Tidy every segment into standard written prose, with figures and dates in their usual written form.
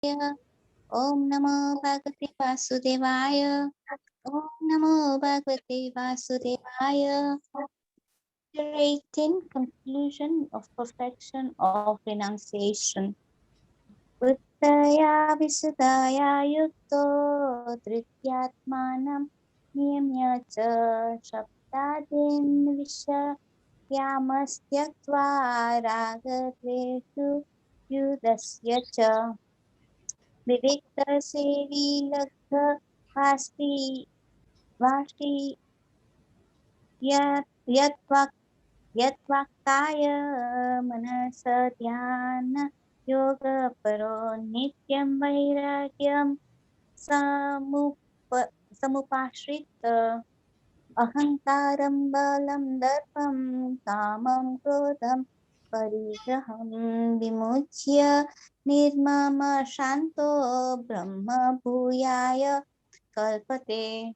Om Namo Bhagavate Vasudevaya. Om Namo Bhagavate Vasudevaya. Iterating conclusion of perfection of renunciation. Uttaya Visudaya Yukto Dhrityatmanam Niyamya Cha Shabdadin Vishyamasyaktva Ragadvesu Yudasya Cha Viviktasevi Lagha Vasti Vasti Yatvakaya Manasa Dhyana Yoga Paro Nityam Vairagyam Samupashrita Ahankaram Balam Darpam Kamam Krodham Parigraham Vimuchya Nirmama Shanto Brahma Bhuyaya Kalpate.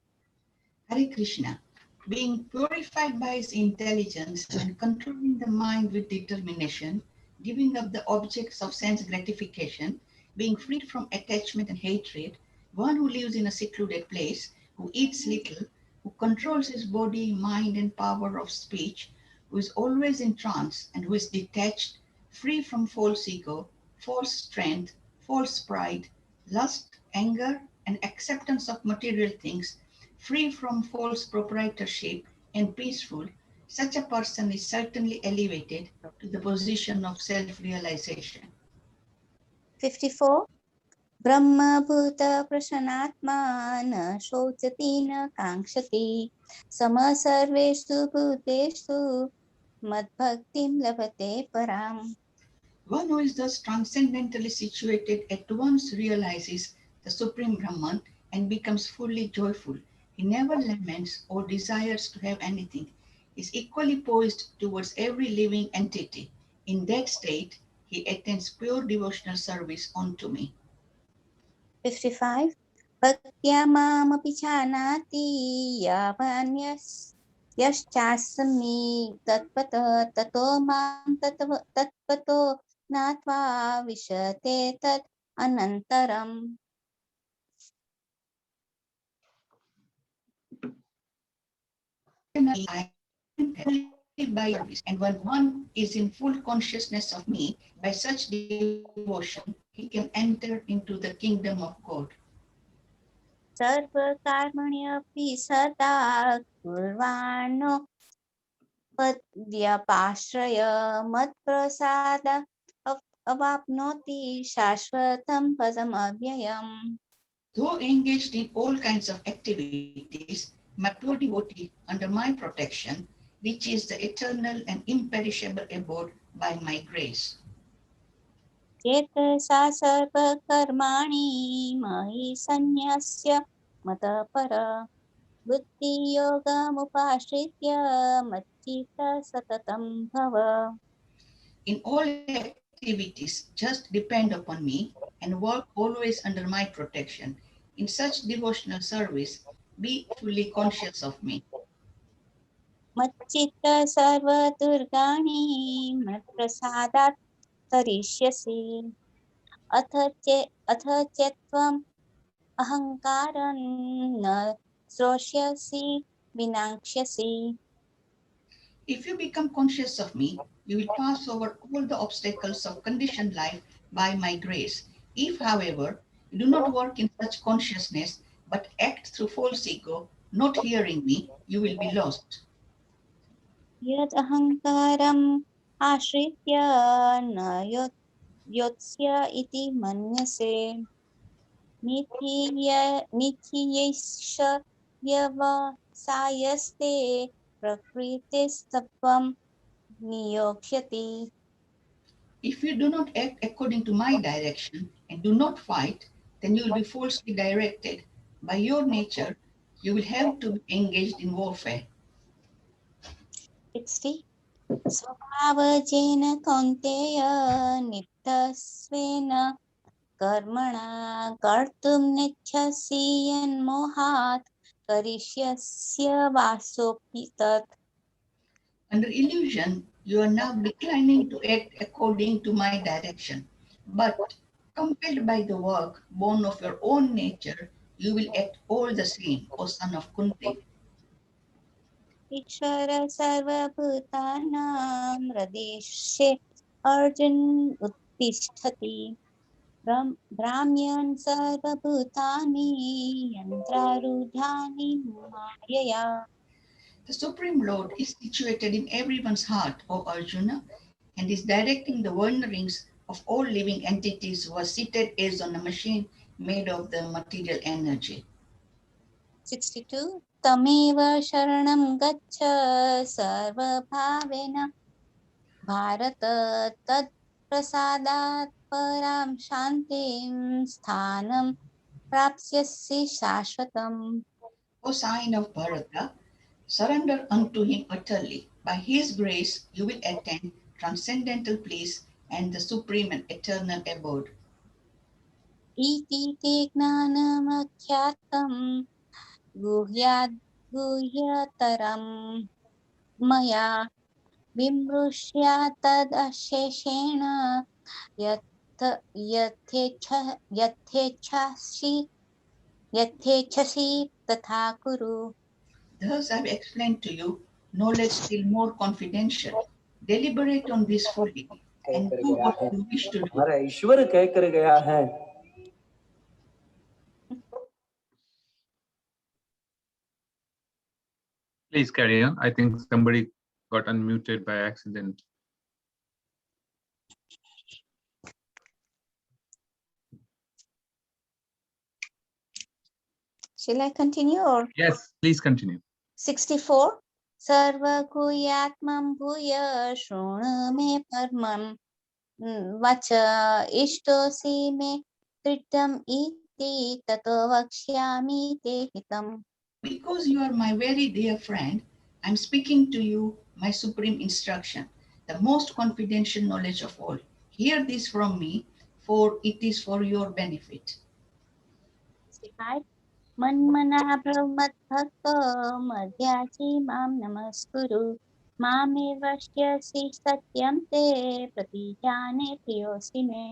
Hare Krishna. Being purified by his intelligence and controlling the mind with determination, giving up the objects of sense gratification, being freed from attachment and hatred, one who lives in a secluded place, who eats little, who controls his body, mind, and power of speech, who is always in trance, and who is detached, free from false ego, false strength, false pride, lust, anger, and acceptance of material things, free from false proprietorship and peaceful, such a person is certainly elevated to the position of self-realization. 54. Brahma Bhuta Prashanatma Na Shocati Na Kankshati Sama Sarveshu Bhuteshu Madbhaktim Labhate Param. One who is thus transcendentally situated at once realizes the Supreme Brahman and becomes fully joyful. He never laments or desires to have anything. He is equally poised towards every living entity. In that state, he attains pure devotional service unto me. 55. Bhaktya Mamapi Chanati Yavanyas Yaschasami Tatpata Tato Mam Tatpato Natva Vishate Tat Anantaram. I am by service, and when one is in full consciousness of me, by such devotion, he can enter into the kingdom of God. सर्वकर्मण्यपि सदा कुर्वाणो पद्व्यपाश्रय मत्प्रसाद अवाप्नोति शाश्वतं पदमव्ययम्. Though engaged in all kinds of activities, my pure devotee, under my protection, reaches the eternal and imperishable abode by my grace. चेतसा सर्वकर्माणि मयि सन्न्यस्य मतपर बुद्धियोगमुपाश्रित्य मच्चित्त सततं भव. In all activities, just depend upon me and work always under my protection. In such devotional service, be fully conscious of me. मच्चित्त सर्वदुर्गाणि मत्प्रसादात् तरिष्यसि अथ चेत्त्वम् अहङ्कारं न श्रोष्यसि विनाक्ष्यसि. If you become conscious of me, you will pass over all the obstacles of conditioned life by my grace. If, however, you do not work in such consciousness, but act through false ego, not hearing me, you will be lost. यद् अहङ्कारम् आश्रित्य न योत्स्य इति मन्यसे नित्यैष व्यवसायस्ते प्रकृतिस्तत्त्वं नियोक्ष्यति. If you do not act according to my direction and do not fight, then you will be falsely directed. By your nature, you will have to be engaged in warfare. 60. स्वभावजेन कौन्तेय नित्यस्वेन कर्मणा कर्तुं नेच्छसि यन्मोहात् करिष्यस्य वासोऽपि तत्. Under illusion, you are now declining to act according to my direction. But Compelled by the work, born of your own nature, you will act all the same, O son of Kunti. ईश्वर सर्वभूतानां हृदये अर्जुन उत्तिष्ठति भ्राम्यन् सर्वभूतानि यन्त्रारूढानि मायया. The Supreme Lord is situated in everyone's heart, O Arjuna, and is directing the wanderings of all living entities who are seated as on a machine made of the material energy. 62. तमेव शरणं गच्छ सर्वभावेन भारत तत्प्रसादात् परां शान्तिं स्थानं प्राप्स्यसि शाश्वतम्. O sign of Bharata, surrender unto him utterly. By his grace, you will attain transcendental bliss and the supreme and eternal abode. इति ते ज्ञानमख्यातं गुह्याद् गुह्यतरं मया विमृश्या तदशेषेण यथ यथेच्छसि यथेच्छसि तथा कुरु. Thus I have explained to you knowledge still more confidential. Deliberate on this fully and do what you wish to do. हमारा ईश्वर कह कर गया है. Please carry on. I think somebody got unmuted by accident. Shall I continue or? Yes, please continue. 64. सर्वगुह्यात्मं भूय शृणु मे परमं वच इष्टोऽसि मे दृढम् इति ततो वक्ष्यामि ते हितम्. Because you are my very dear friend, I am speaking to you my supreme instruction, the most confidential knowledge of all. Hear this from me, for it is for your benefit. 65. मन्मना भव मद्भक्तो मध्यासि मां नमस्कुरु मामे वश्यसि सत्यं ते प्रतिजाने प्रियोऽसि मे.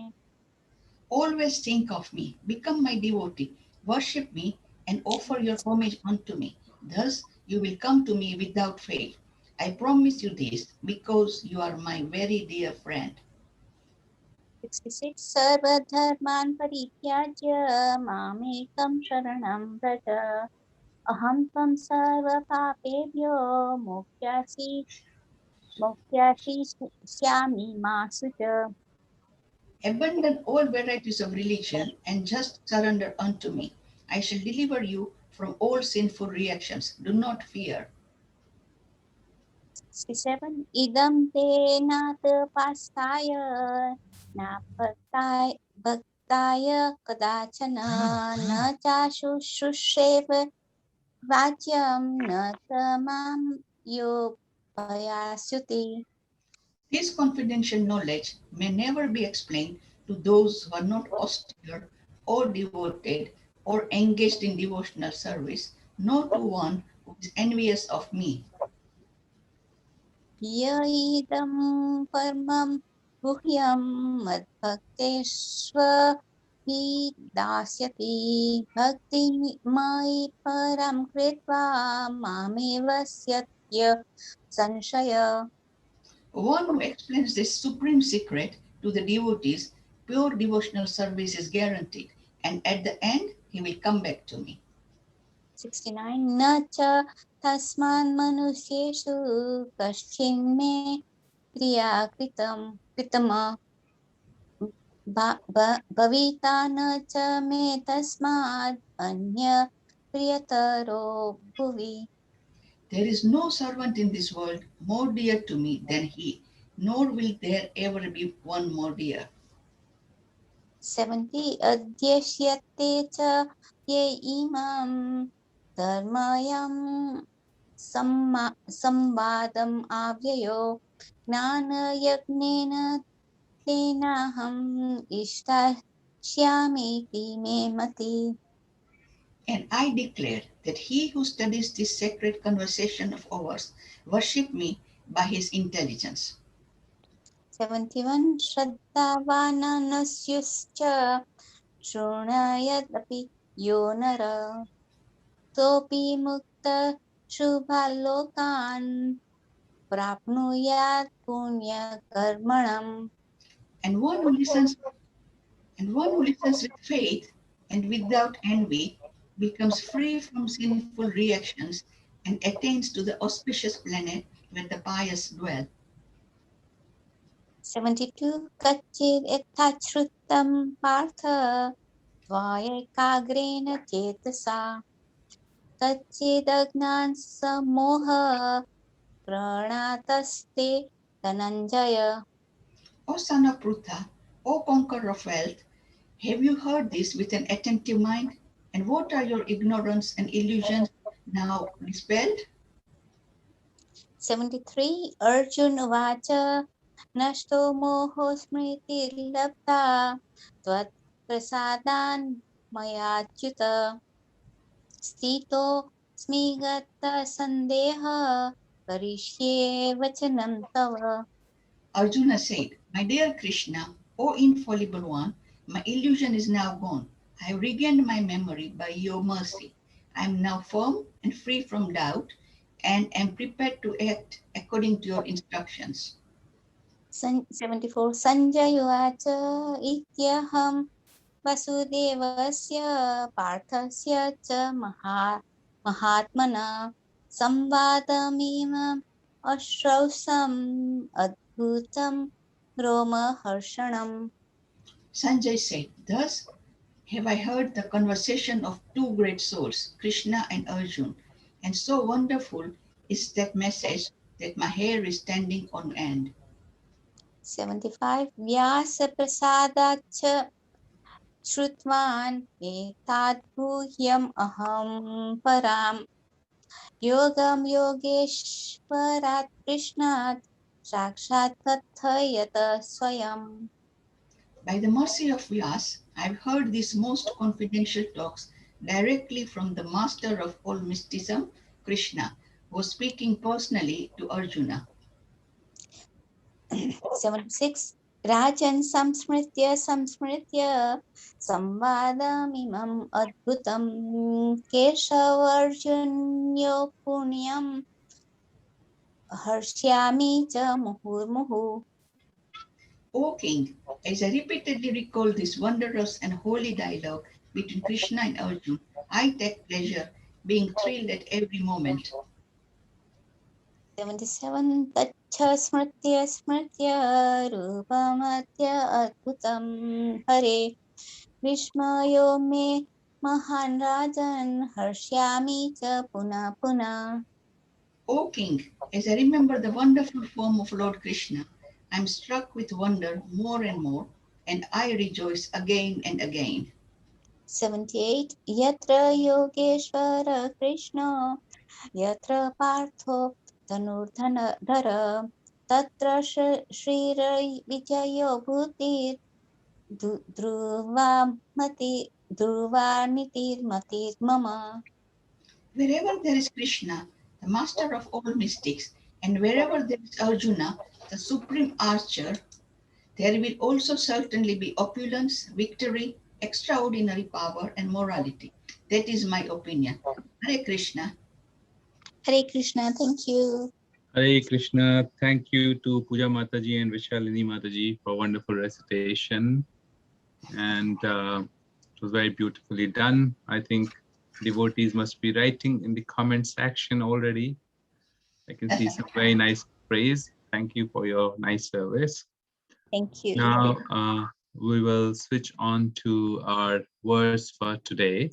Always think of me, become my devotee, worship me, and offer your homage unto me. Thus you will come to me without fail. I promise you this because you are my very dear friend. 66. सर्वधर्मान् परित्याज्य मामेकं शरणं व्रज अहं त्वं सर्वपापेभ्यो मोक्ष्यामि मा शुच. Abandon all varieties of religion and just surrender unto me. I shall deliver you from all sinful reactions. Do not fear. 67. इदं ते नातपास्ताय भक्ताय कदाचन न चाशुश्रूषेव वाच्यं न च मां योपयास्युति. This confidential knowledge may never be explained to those who are not austere or devoted or engaged in devotional service, nor to one who is envious of me. य इदं परमं गुह्यं मद्भक्तेष्व हि दास्यति भक्तिमयि परं कृत्वा मामेव सत्य संशय. One who explains this supreme secret to the devotees, pure devotional service is guaranteed, and at the end, he will come back to me. 69. न च तस्मान् मनुष्येषु कश्चिन्मे क्रिया कृतम भविता न च मे तस्माद् अन्य प्रियतरो भुवि. There is no servant in this world more dear to me than he, nor will there ever be one more dear. 70. अध्यक्ष्यते च ये इमं धर्मयं संवादम् आव्ययो ज्ञानयज्ञेन तेनाहम् इष्टास्यामीति मे मति. And I declare that he who studies this sacred conversation of ours worship me by his intelligence. 71 Shraddhavananasya Shrunayadapi yo nara topi mukta shubhalokan prapnuyat punya karmanam. And one who listens with faith and without envy becomes free from sinful reactions and attains to the auspicious planet where the pious dwell. 72 Kachid ethachrutam partha Tvayekagrena chetasa Kachidagnan samoha Pranataste Dhananjaya. O son of Prutha, O conqueror of wealth, have you heard this with an attentive mind? And what are your ignorance and illusions now dispelled? 73 Arjun Vacha Nashto Moho Smriti Labdha Tvat Prasadan Mayachyuta Stito Smigata Sandeha Karishye Vachanam Tava. Arjuna said, My dear Krishna, O infallible one, my illusion is now gone. I have regained my memory by your mercy. I am now firm and free from doubt and am prepared to act according to your instructions. 74 Sanjay Vacha Ityaham Vasudevasya Parthasya cha Mahatmana Samvadamimam Ashrausam Adbhutam Roma Harshanam. Sanjay said, Thus have I heard the conversation of two great souls, Krishna and Arjuna, and so wonderful is that message that my hair is standing on end. 75 Vyasa Prasadacha Shrutvan Etadbhuhyam Aham Param Yogam Yogeshwarat Krishnat Sakshat Kathayata Swayam. By the mercy of Vyas, I have heard these most confidential talks directly from the master of all mysticism, Krishna, who was speaking personally to Arjuna. 76 Rajan Samsmritya Samvadamimam Adbhutam Keshavarjunyo Punyam Harshyami cha Muhurmuhu. O king, as I repeatedly recall this wondrous and holy dialogue between Krishna and Arjuna, I take pleasure, being thrilled at every moment. 77 Tacha Smritya Rupamatya Adbhutam Hare Vishmayo me Mahan Rajan Harshyami cha Puna Puna. O king, as I remember the wonderful form of Lord Krishna, I am struck with wonder more and more, and I rejoice again and again. 78 Yatra Yogeshwara Krishna Yatra Partho Dhanurdhara Tatra Shri Vijayo Bhuti Dhruvaniti Mati Mama. Wherever there is Krishna, the master of all mystics, and wherever there is Arjuna, the supreme archer, there will also certainly be opulence, victory, extraordinary power, and morality. That is my opinion. Hare Krishna. Hare Krishna, thank you. Hare Krishna. Thank you to Puja Mataji and Vishalini Mataji for wonderful recitation. And it was very beautifully done. I think devotees must be writing in the comment section already. I can see some very nice praise. Thank you for your nice service. Thank you. Now we will switch on to our verse for today,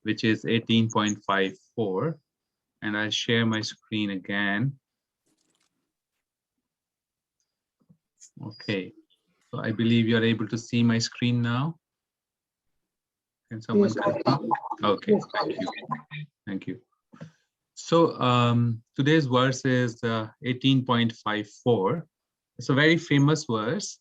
which is 18.54. And I'll share my screen again. Okay, so I believe you're able to see my screen now. Can someone confirm? Okay, thank you. Thank you. So today's verse is 18.54. It's a very famous verse.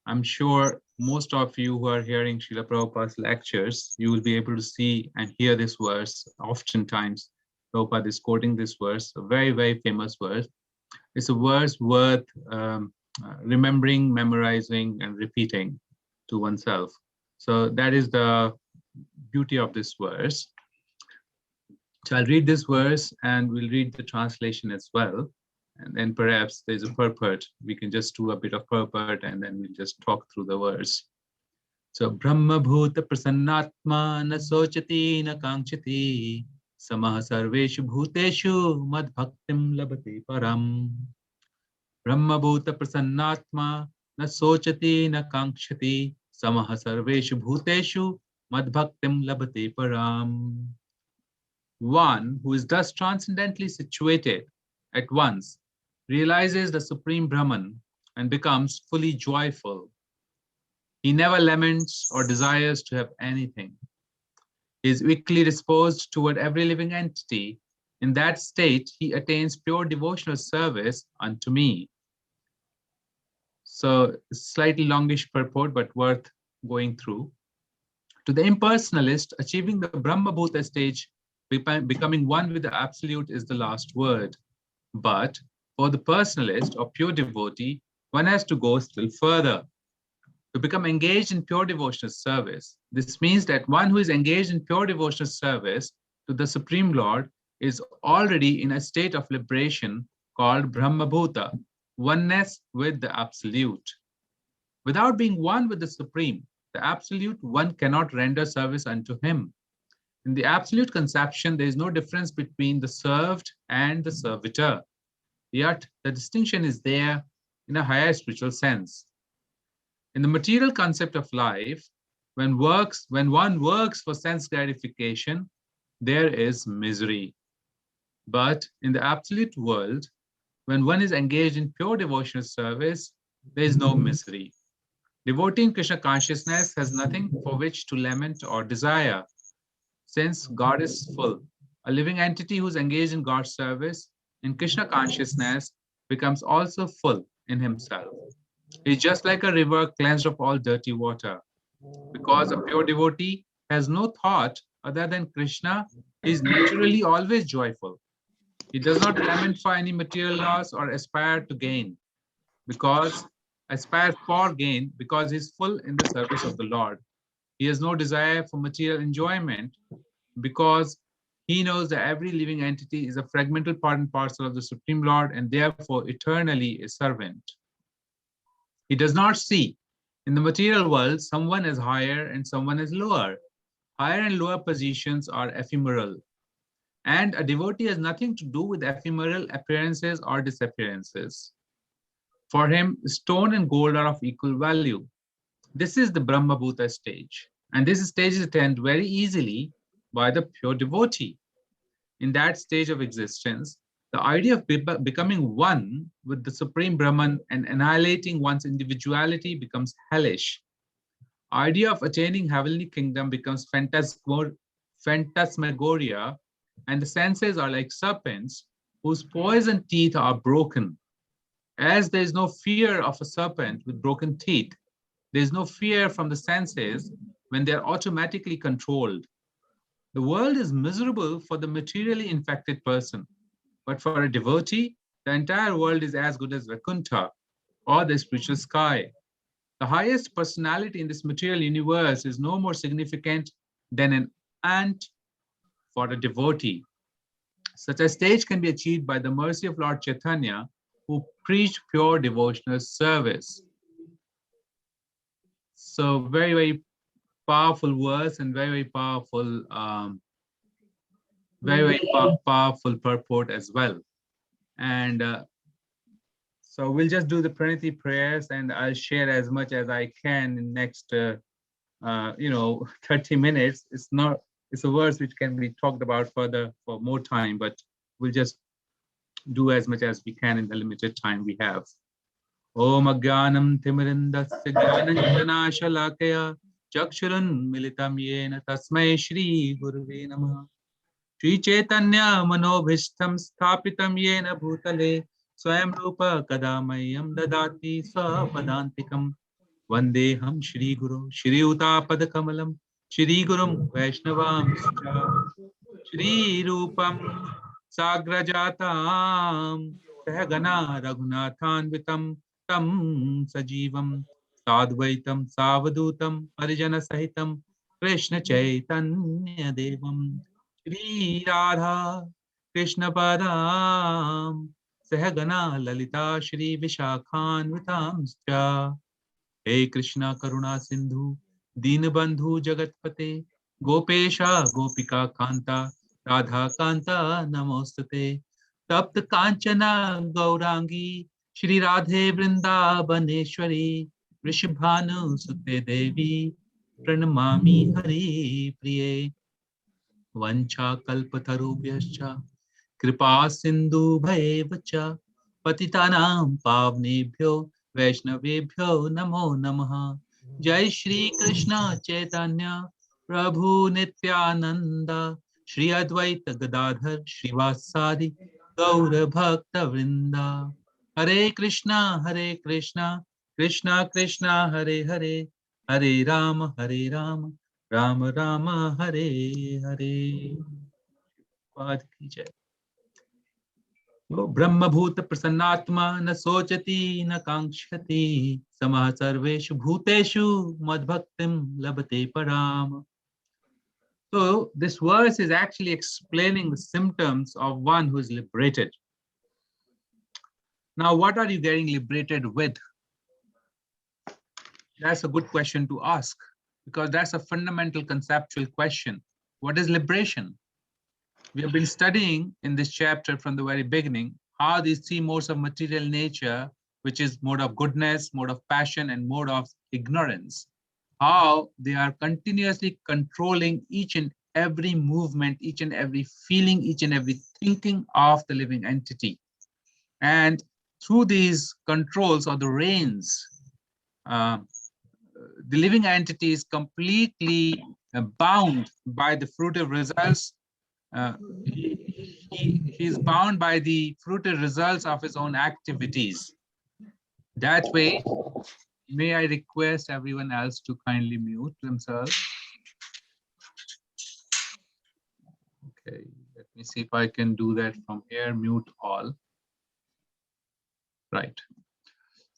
I'm sure most of you who are hearing Srila Prabhupada's lectures, you will be able to see and hear this verse oftentimes. Prabhupada is quoting this verse, a very, very famous verse. It's a verse worth remembering, memorizing, and repeating to oneself. So that is the beauty of this verse. So I'll read this verse and we'll read the translation as well. And then perhaps there's a purport. We can just do a bit of purport and then we'll just talk through the verse. So Brahma Bhuta Prasannatma na sochati na kankshati samah sarveshu bhuteshu mad bhaktim labate param. Brahma Bhuta Prasannatma na sochati na kankshati samah sarveshu bhuteshu mad bhaktim labate param. One who is thus transcendently situated at once realizes the Supreme Brahman and becomes fully joyful. He never laments or desires to have anything. He is weakly disposed toward every living entity. In that state, he attains pure devotional service unto me. So, slightly longish purport, but worth going through. To the impersonalist, achieving the Brahma Bhuta stage, becoming one with the Absolute is the last word. But for the personalist or pure devotee, one has to go still further. To become engaged in pure devotional service. This means that one who is engaged in pure devotional service to the Supreme Lord is already in a state of liberation called Brahma Bhuta, oneness with the Absolute. Without being one with the Supreme, the Absolute, one cannot render service unto him. In the Absolute conception, there is no difference between the served and the servitor. Yet, the distinction is there in a higher spiritual sense. In the material concept of life, when one works for sense gratification, there is misery. But in the absolute world, when one is engaged in pure devotional service, there is no misery. Devotee in Krishna consciousness has nothing for which to lament or desire. Since God is full, a living entity who is engaged in God's service in Krishna consciousness becomes also full in himself. He is just like a river cleansed of all dirty water. Because a pure devotee has no thought other than Krishna, he is naturally always joyful. He does not lament for any material loss or aspire for gain because he is full in the service of the Lord. He has no desire for material enjoyment because he knows that every living entity is a fragmental part and parcel of the Supreme Lord and therefore eternally a servant. He does not see in the material world someone as higher and someone as lower. Higher and lower positions are ephemeral. And a devotee has nothing to do with ephemeral appearances or disappearances. For him, stone and gold are of equal value. This is the Brahma Bhuta stage. And this stage is attained very easily by the pure devotee. In that stage of existence, the idea of becoming one with the Supreme Brahman and annihilating one's individuality becomes hellish. Idea of attaining heavenly kingdom becomes phantasmagoria, and the senses are like serpents whose poison teeth are broken. As there is no fear of a serpent with broken teeth, there is no fear from the senses when they are automatically controlled. The world is miserable for the materially infected person, but for a devotee, the entire world is as good as Vaikuntha or the spiritual sky. The highest personality in this material universe is no more significant than an ant for a devotee. Such a stage can be achieved by the mercy of Lord Chaitanya, who preached pure devotional service. So very, very powerful words and very, very powerful, powerful purport as well. And so we'll just do the Praniti prayers, and I'll share as much as I can in next, 30 minutes. It's a verse which can be talked about further for more time, but we'll just do as much as we can in the limited time we have. Om Agyanam Timirindasya Jnananjana Chakshurun Militam Yena Tasmai Shri Guruve Namah. Shri Chaitanya Manobhishtam Sthapitam Yena Bhutale Swayam Rupa Kadamayam Dadati Swapadantikam Vandeham Shri Guru Shri Uta Padakamalam Shri Gurum Vaishnavam Shri Rupam Sagrajatam Sahagana Raghunathan Vitam तं सजीवं साद्वैतं सावधूतं परिजनसहितं कृष्ण चैतन्य देवं श्री राधा कृष्ण पदां सहगना ललिता श्री विशाखान्वितांश्च हे कृष्णा करुणा सिंधु दीनबंधु जगतपते गोपेशा गोपिका कांता राधा कांता नमोस्तुते तप्त कांचना गौरांगी श्री राधे वृंदावनेश्वरी वृषभानुसुते देवी प्रणमामि हरि प्रिये वंशाकल्पतरुभ्यश्च कृपा सिन्धुभैव च पतितानां पावनेभ्यो वैष्णवेभ्यो नमो नमः जय श्री कृष्ण चैतन्य प्रभु नित्यानंद श्री अद्वैत गदाधर श्रीवासादि गौर भक्त वृंदा हरे कृष्णा कृष्णा कृष्णा हरे हरे हरे राम राम राम हरे हरे पाद की जय ब्रह्मभूत प्रसन्नात्मा न सोचति न कांक्षति समः सर्वेषु भूतेषु मद्भक्तिं लभते पराम. So this verse is actually explaining the symptoms of one who is liberated. Now, what are you getting liberated with? That's a good question to ask, because that's a fundamental conceptual question. What is liberation? We have been studying in this chapter from the very beginning how these three modes of material nature, which is mode of goodness, mode of passion, and mode of ignorance, how they are continuously controlling each and every movement, each and every feeling, each and every thinking of the living entity. And through these controls or the reins, the living entity is completely bound by the fruitive results. He is bound by the fruitive results of his own activities. That way, may I request everyone else to kindly mute themselves. Okay, let me see if I can do that from here. Mute all. Right.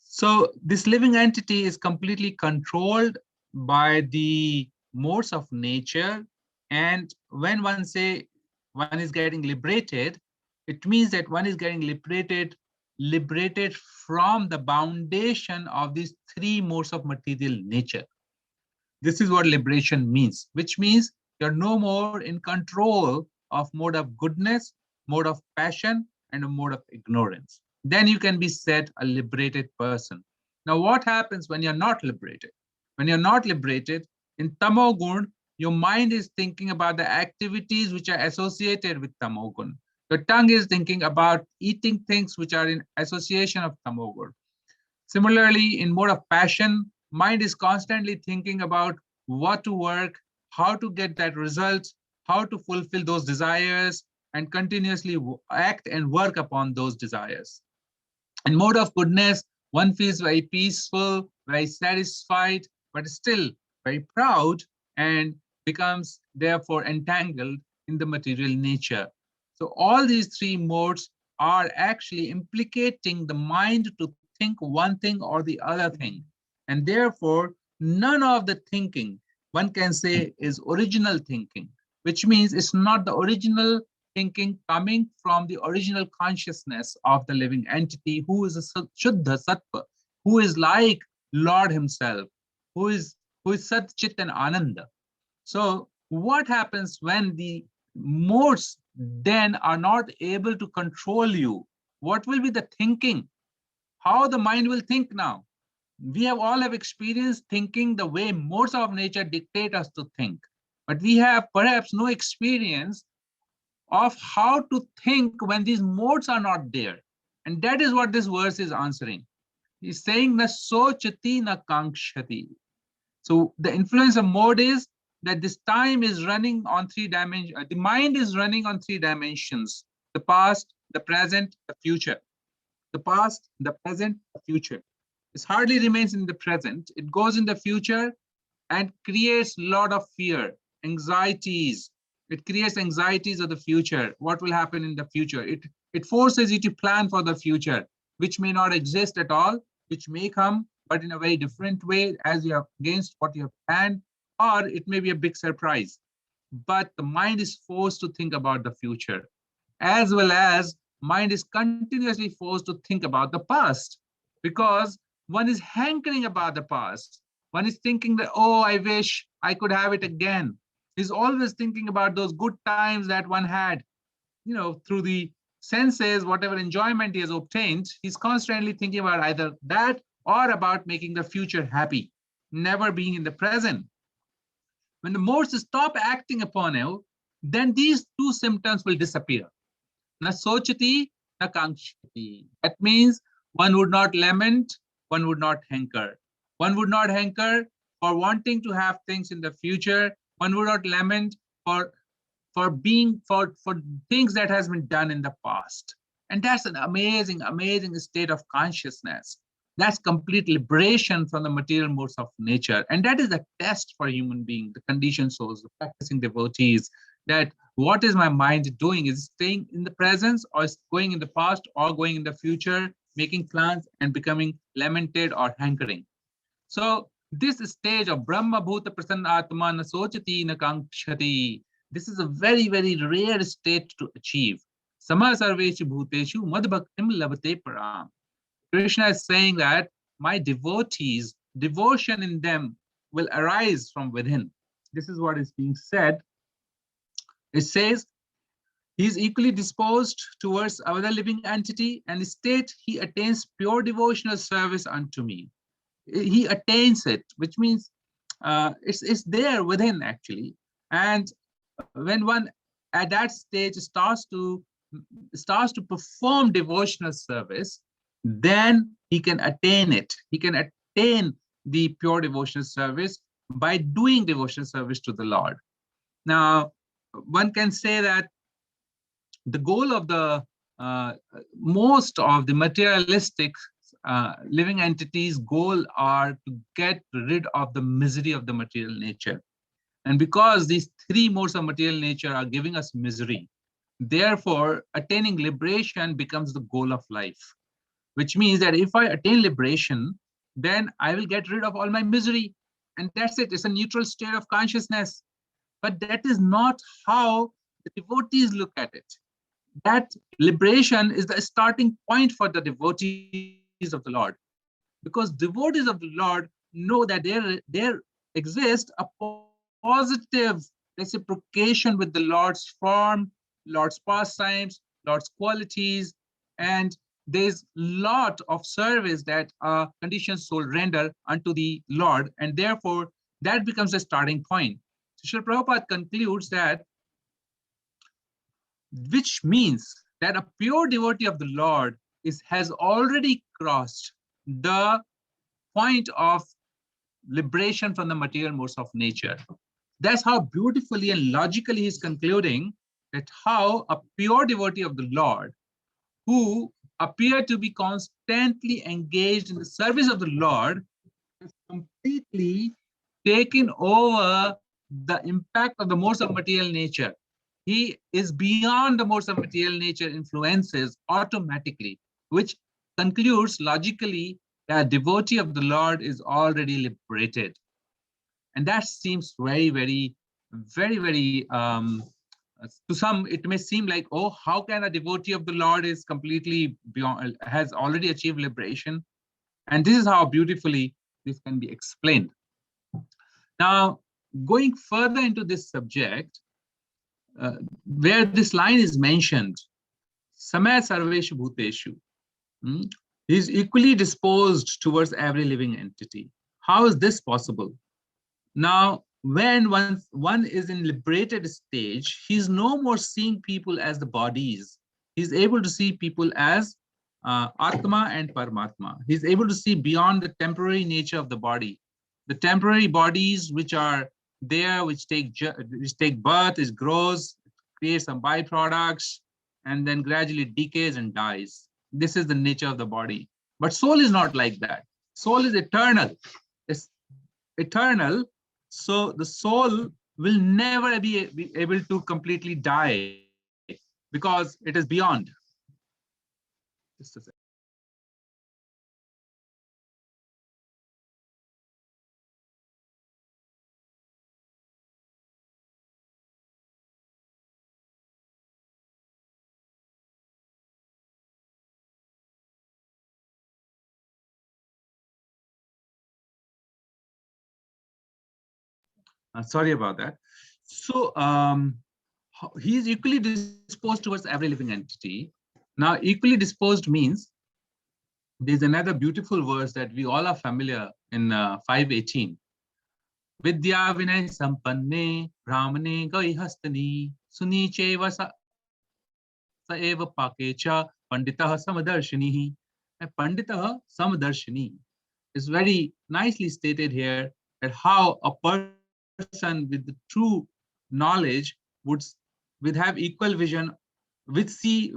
So this living entity is completely controlled by the modes of nature. And when one say one is getting liberated, it means that one is getting liberated from the foundation of these three modes of material nature. This is what liberation means, which means you're no more in control of mode of goodness, mode of passion, and a mode of ignorance. Then you can be said a liberated person. Now, what happens when you're not liberated? When you're not liberated, in tamogun, your mind is thinking about the activities which are associated with tamogun. Your tongue is thinking about eating things which are in association of tamogun. Similarly, in mode of passion, mind is constantly thinking about what to work, how to get that result, how to fulfill those desires, and continuously act and work upon those desires. In mode of goodness, one feels very peaceful, very satisfied, but still very proud, and becomes therefore entangled in the material nature. So all these three modes are actually implicating the mind to think one thing or the other thing. And therefore, none of the thinking, one can say, is original thinking, which means it's not the original thinking coming from the original consciousness of the living entity, who is a Shuddha Sattva, who is like Lord himself, who is Sat Chit and Ananda. So what happens when the modes then are not able to control you? What will be the thinking? How the mind will think now? We all have experienced thinking the way modes of nature dictate us to think, but we have perhaps no experience of how to think when these modes are not there. And that is what this verse is answering. He's saying, na sochati na kankshati. So the influence of mode is that this time is running on three dimensions. The mind is running on three dimensions: the past, the present, the future. The past, the present, the future. It hardly remains in the present. It goes in the future and creates a lot of fear, anxieties. It creates anxieties of the future. What will happen in the future? It forces you to plan for the future, which may not exist at all. which may come, but in a very different way as you have against what you have planned, or it may be a big surprise. But the mind is forced to think about the future, as well as mind is continuously forced to think about the past, because one is hankering about the past. One is thinking that, oh, I wish I could have it again. He's always thinking about those good times that one had, through the senses, whatever enjoyment he has obtained. He's constantly thinking about either that or about making the future happy, never being in the present. When the modes stop acting upon you, then these two symptoms will disappear. Na sochati, na kankshati. That means one would not lament, one would not hanker. One would not hanker for wanting to have things in the future. One would not lament for things that has been done in the past. And that's an amazing, amazing state of consciousness. That's complete liberation from the material modes of nature. And that is the test for human being, the conditioned souls, the practicing devotees, that what is my mind doing? Is it staying in the presence, or is it going in the past, or going in the future, making plans and becoming lamented or hankering? So this stage of Brahma Bhuta Prasanna Atma na sochati na kankshati, this is a very, very rare state to achieve. Sama sarveshu bhuteshu mad bhaktim labate param. Krishna is saying that my devotees, devotion in them will arise from within. This is what is being said. It says, he is equally disposed towards other living entity, and state he attains pure devotional service unto me. He attains it, which means it's there within actually. And when one at that stage starts to perform devotional service, then he can attain it. He can attain the pure devotional service by doing devotional service to the Lord. Now, one can say that the goal of the most of the materialistic living entities' goal are to get rid of the misery of the material nature. And because these three modes of material nature are giving us misery, therefore attaining liberation becomes the goal of life, which means that if I attain liberation, then I will get rid of all my misery. And that's it. It's a neutral state of consciousness. But that is not how the devotees look at it. That liberation is the starting point for the devotees of the Lord. Because devotees of the Lord know that there exists a positive reciprocation with the Lord's form, Lord's pastimes, Lord's qualities, and there's a lot of service that a conditioned soul render unto the Lord, and therefore that becomes a starting point. So Srila Prabhupada concludes that, which means that a pure devotee of the Lord has already crossed the point of liberation from the material modes of nature. That's how beautifully and logically he's concluding that how a pure devotee of the Lord, who appear to be constantly engaged in the service of the Lord, has completely taken over the impact of the modes of material nature. He is beyond the modes of material nature influences automatically, which concludes logically that devotee of the Lord is already liberated. And that seems very, very, very, very, to some, it may seem like, oh, how can a devotee of the Lord is completely beyond, has already achieved liberation? And this is how beautifully this can be explained. Now, going further into this subject, where this line is mentioned, Samaya Sarveshu Bhuteshu, he is equally disposed towards every living entity. How is this possible? Now, when one is in liberated stage, he's no more seeing people as the bodies. He's able to see people as Atma and Paramatma. He's able to see beyond the temporary nature of the body. The temporary bodies which are there, which take birth, it grows, creates some byproducts, and then gradually decays and dies. This is the nature of the body. But soul is not like that. Soul is eternal. It's eternal. So the soul will never be able to completely die because it is beyond. Just a second. Sorry about that. So he is equally disposed towards every living entity. Now, equally disposed means there's another beautiful verse that we all are familiar in 5:18. Vidya Vinay Sampanne Brahmane Gaihastani Suniche Vasa Saeva Pakecha Panditaha Samadarshini. Panditaha Samadarshini is very nicely stated here that how a person with the true knowledge would have equal vision, will see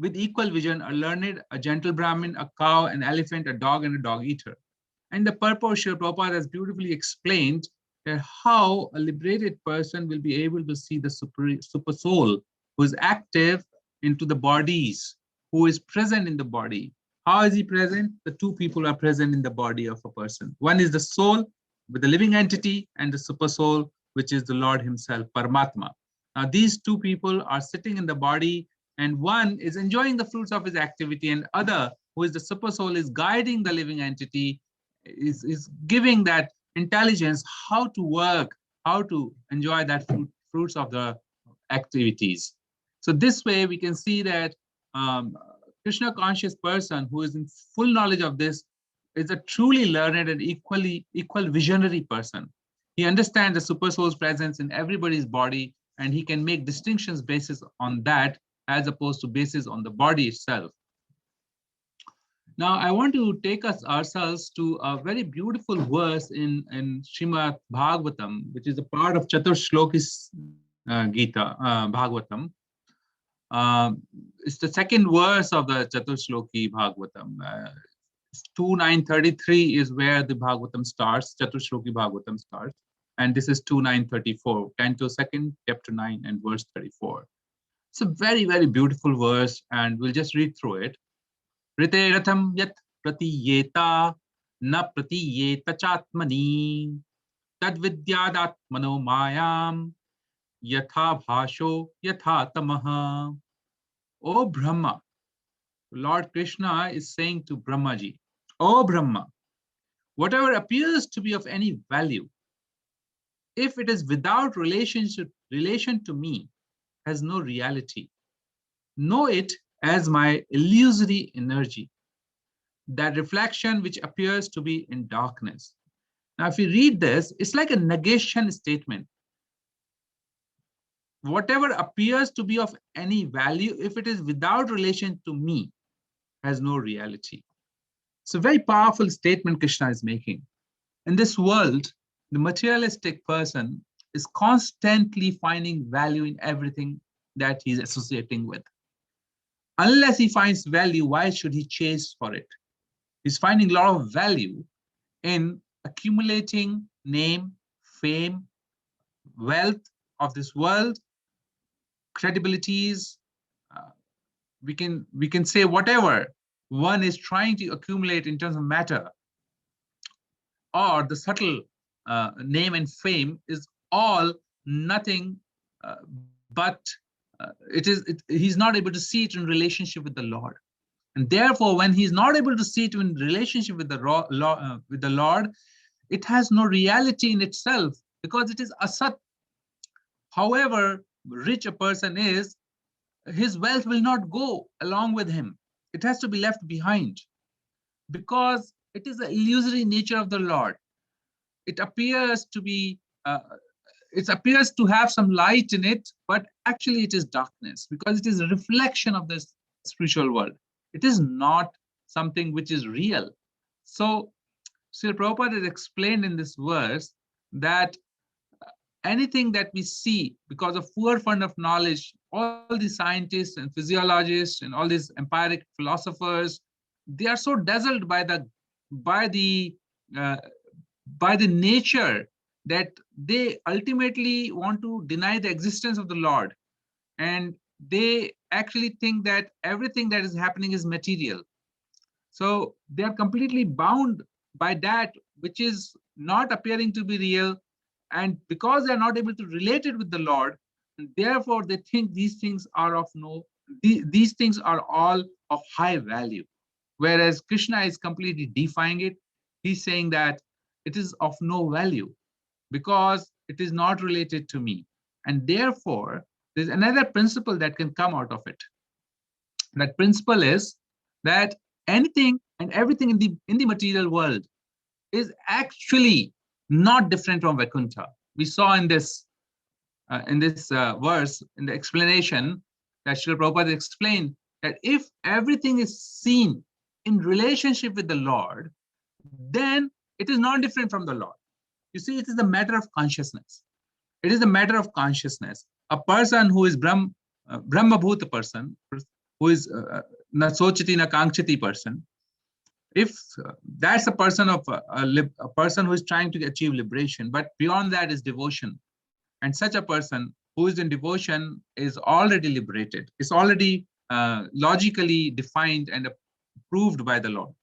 with equal vision a learned, a gentle Brahmin, a cow, an elephant, a dog, and a dog eater. And the purpose Srila Prabhupada has beautifully explained that how a liberated person will be able to see the super soul who is active into the bodies, who is present in the body. How is he present? The two people are present in the body of a person. One is the soul with the living entity, and the super soul, which is the Lord himself, Paramatma. Now, these two people are sitting in the body, and one is enjoying the fruits of his activity, and other, who is the super soul, is guiding the living entity, is giving that intelligence how to work, how to enjoy that fruits of the activities. So this way we can see that Krishna conscious person who is in full knowledge of this is a truly learned and equal visionary person. He understands the super soul's presence in everybody's body, and he can make distinctions based on that as opposed to basis on the body itself. Now, I want to take us ourselves to a very beautiful verse in Srimad Bhagavatam, which is a part of Chaturshloki Gita, Bhagavatam. It's the second verse of the Chaturshloki Bhagavatam. 2.933 is where the Bhagavatam starts, Chaturshloki Bhagavatam starts. And this is 2.934, Canto 2nd, Chapter 9, and verse 34. It's a very, very beautiful verse, and we'll just read through it. Rite ratham yat pratiyeta na pratiyeta chatmani tad vidyadat mano mayam yatha bhasho yatha tamaha. O Brahma, Lord Krishna is saying to Brahmaji, O Brahma, whatever appears to be of any value, if it is without relation to me, has no reality. Know it as my illusory energy, that reflection which appears to be in darkness. Now, if you read this, it's like a negation statement. Whatever appears to be of any value, if it is without relation to me, has no reality. It's a very powerful statement Krishna is making. In this world, the materialistic person is constantly finding value in everything that he's associating with. Unless he finds value, why should he chase for it? He's finding a lot of value in accumulating name, fame, wealth of this world, credibilities. We can say whatever one is trying to accumulate in terms of matter, or the subtle name and fame is all nothing but he's not able to see it in relationship with the Lord. And therefore, when he's not able to see it in relationship with the Lord, it has no reality in itself because it is asat. However rich a person is, his wealth will not go along with him. It has to be left behind because it is the illusory nature of the Lord. It appears to be, it appears to have some light in it, but actually it is darkness because it is a reflection of this spiritual world. It is not something which is real. So Srila Prabhupada has explained in this verse that anything that we see because of poor fund of knowledge, all these scientists and physiologists and all these empiric philosophers, they are so dazzled by the nature that they ultimately want to deny the existence of the Lord. And they actually think that everything that is happening is material. So they are completely bound by that which is not appearing to be real. And because they're not able to relate it with the Lord, therefore they think these things are of these things are all of high value. Whereas Krishna is completely defying it. He's saying that it is of no value because It is not related to me. And therefore, there's another principle that can come out of it. That principle is that anything and everything in the material world is actually not different from Vaikuntha. We saw in this verse, in the explanation, that Srila Prabhupada explained that if everything is seen in relationship with the Lord, then it is not different from the Lord. You see, it is a matter of consciousness. It is a matter of consciousness. A person who is Brahmabhuta person, who is na sochiti na kankshiti person, if that's a person of a person who is trying to achieve liberation, but beyond that is devotion. And such a person who is in devotion is already liberated. It's already logically defined and approved by the Lord.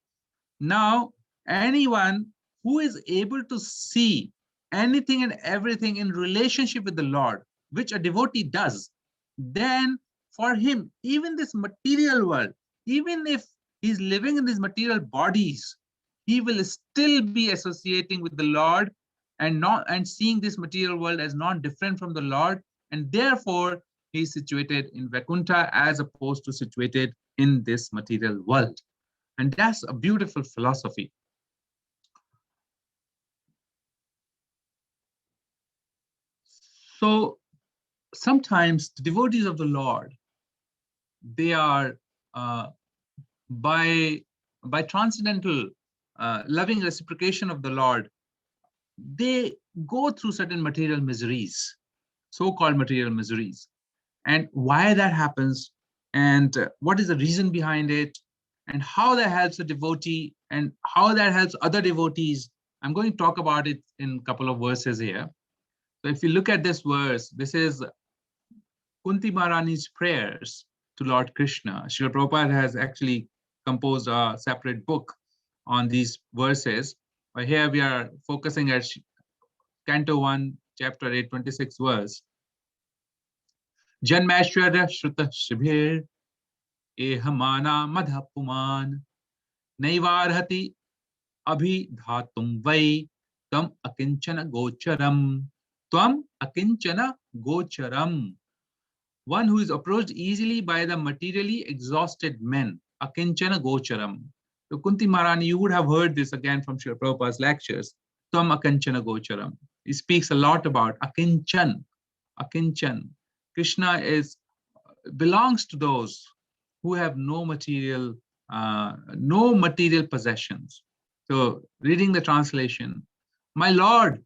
Now, anyone who is able to see anything and everything in relationship with the Lord, which a devotee does, then for him, even this material world, even if he's living in these material bodies, he will still be associating with the Lord and seeing this material world as not different from the Lord, and therefore he is situated in Vaikuntha as opposed to situated in this material world. And that's a beautiful philosophy. So sometimes the devotees of the Lord, they are by transcendental loving reciprocation of the Lord, they go through certain material miseries, so-called material miseries. And why that happens, and what is the reason behind it, and how that helps a devotee, and how that helps other devotees. I'm going to talk about it in a couple of verses here. So if you look at this verse, this is Kunti Maharani's prayers to Lord Krishna. Srila Prabhupada has actually composed a separate book on these verses. But here we are focusing at Canto 1, Chapter 8, 26 verse. Janmashwarya Shruta Shibhir Ehamana Madha Puman Naivarhati Abhidhatum Vai Tam Akinchana Gocharam. Tvam Akinchana Gocharam. One who is approached easily by the materially exhausted men. Akinchana Gocharam. So Kunti Maharani, you would have heard this again from Srila Prabhupada's lectures. Tvam Akinchana Gocharam. He speaks a lot about Akinchan. Akinchan. Krishna belongs to those who have no material possessions. So reading the translation, my Lord,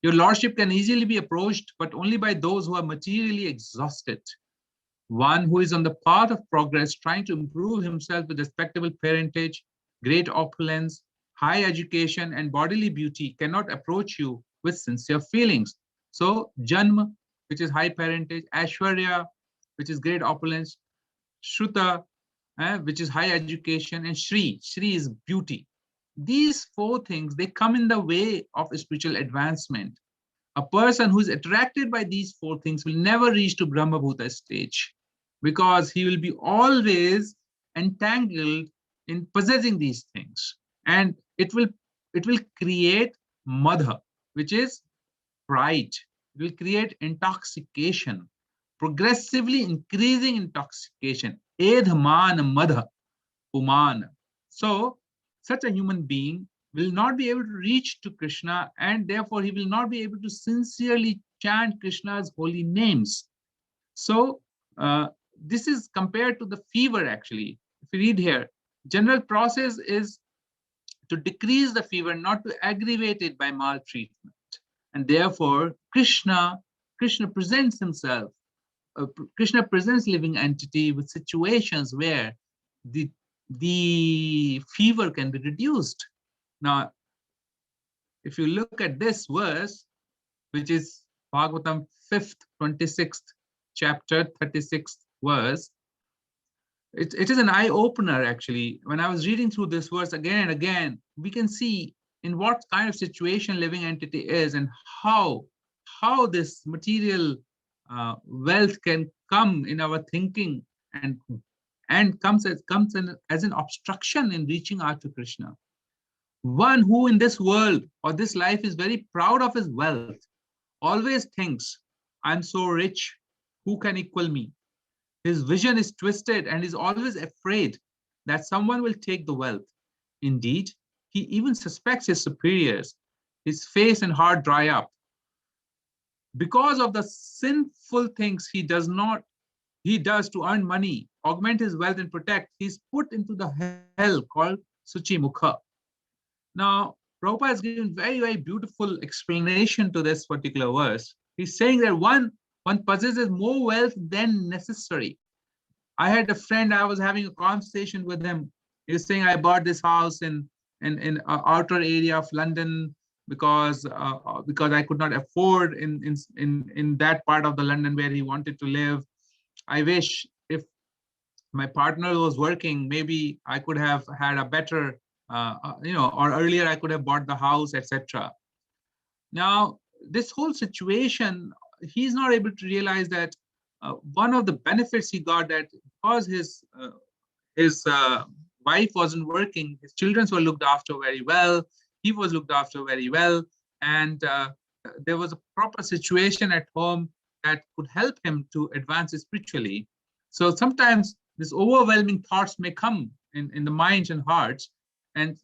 your Lordship can easily be approached, but only by those who are materially exhausted. One who is on the path of progress, trying to improve himself with respectable parentage, great opulence, high education, and bodily beauty cannot approach you with sincere feelings. So Janma, which is high parentage, Aishwarya, which is great opulence, Shruta, which is high education, and Shri is beauty. These four things, they come in the way of spiritual advancement. A person who is attracted by these four things will never reach to Brahmabhuta stage, because he will be always entangled in possessing these things. And it will create madha, which is pride. It will create intoxication, progressively increasing intoxication. Edhaman madha puman. So such a human being will not be able to reach to Krishna, and therefore he will not be able to sincerely chant Krishna's holy names. So this is compared to the fever, actually. If you read here, general process is to decrease the fever, not to aggravate it by maltreatment. And therefore, Krishna presents himself. Krishna presents living entity with situations where the fever can be reduced. Now, if you look at this verse, which is Bhagavatam 5th, 26th chapter, 36th verse, it is an eye-opener, actually. When I was reading through this verse again and again, we can see in what kind of situation living entity is, and how this material wealth can come in our thinking and comes as an obstruction in reaching out to Krishna. One who in this world or this life is very proud of his wealth, always thinks, I'm so rich, who can equal me? His vision is twisted and is always afraid that someone will take the wealth. Indeed, he even suspects his superiors. His face and heart dry up. Because of the sinful things he does to earn money, augment his wealth and protect, he's put into the hell called Suchi Mukha. Now, Prabhupada has given very, very beautiful explanation to this particular verse. He's saying that one possesses more wealth than necessary. I had a friend, I was having a conversation with him. He was saying, I bought this house in outer area of London because I could not afford in that part of the London where he wanted to live. I wish if my partner was working, maybe I could have had a better, or earlier I could have bought the house, etc. Now, this whole situation, he's not able to realize that one of the benefits he got, that because his wife wasn't working, his children were looked after very well, he was looked after very well, and there was a proper situation at home that could help him to advance spiritually. So sometimes these overwhelming thoughts may come in the minds and hearts, and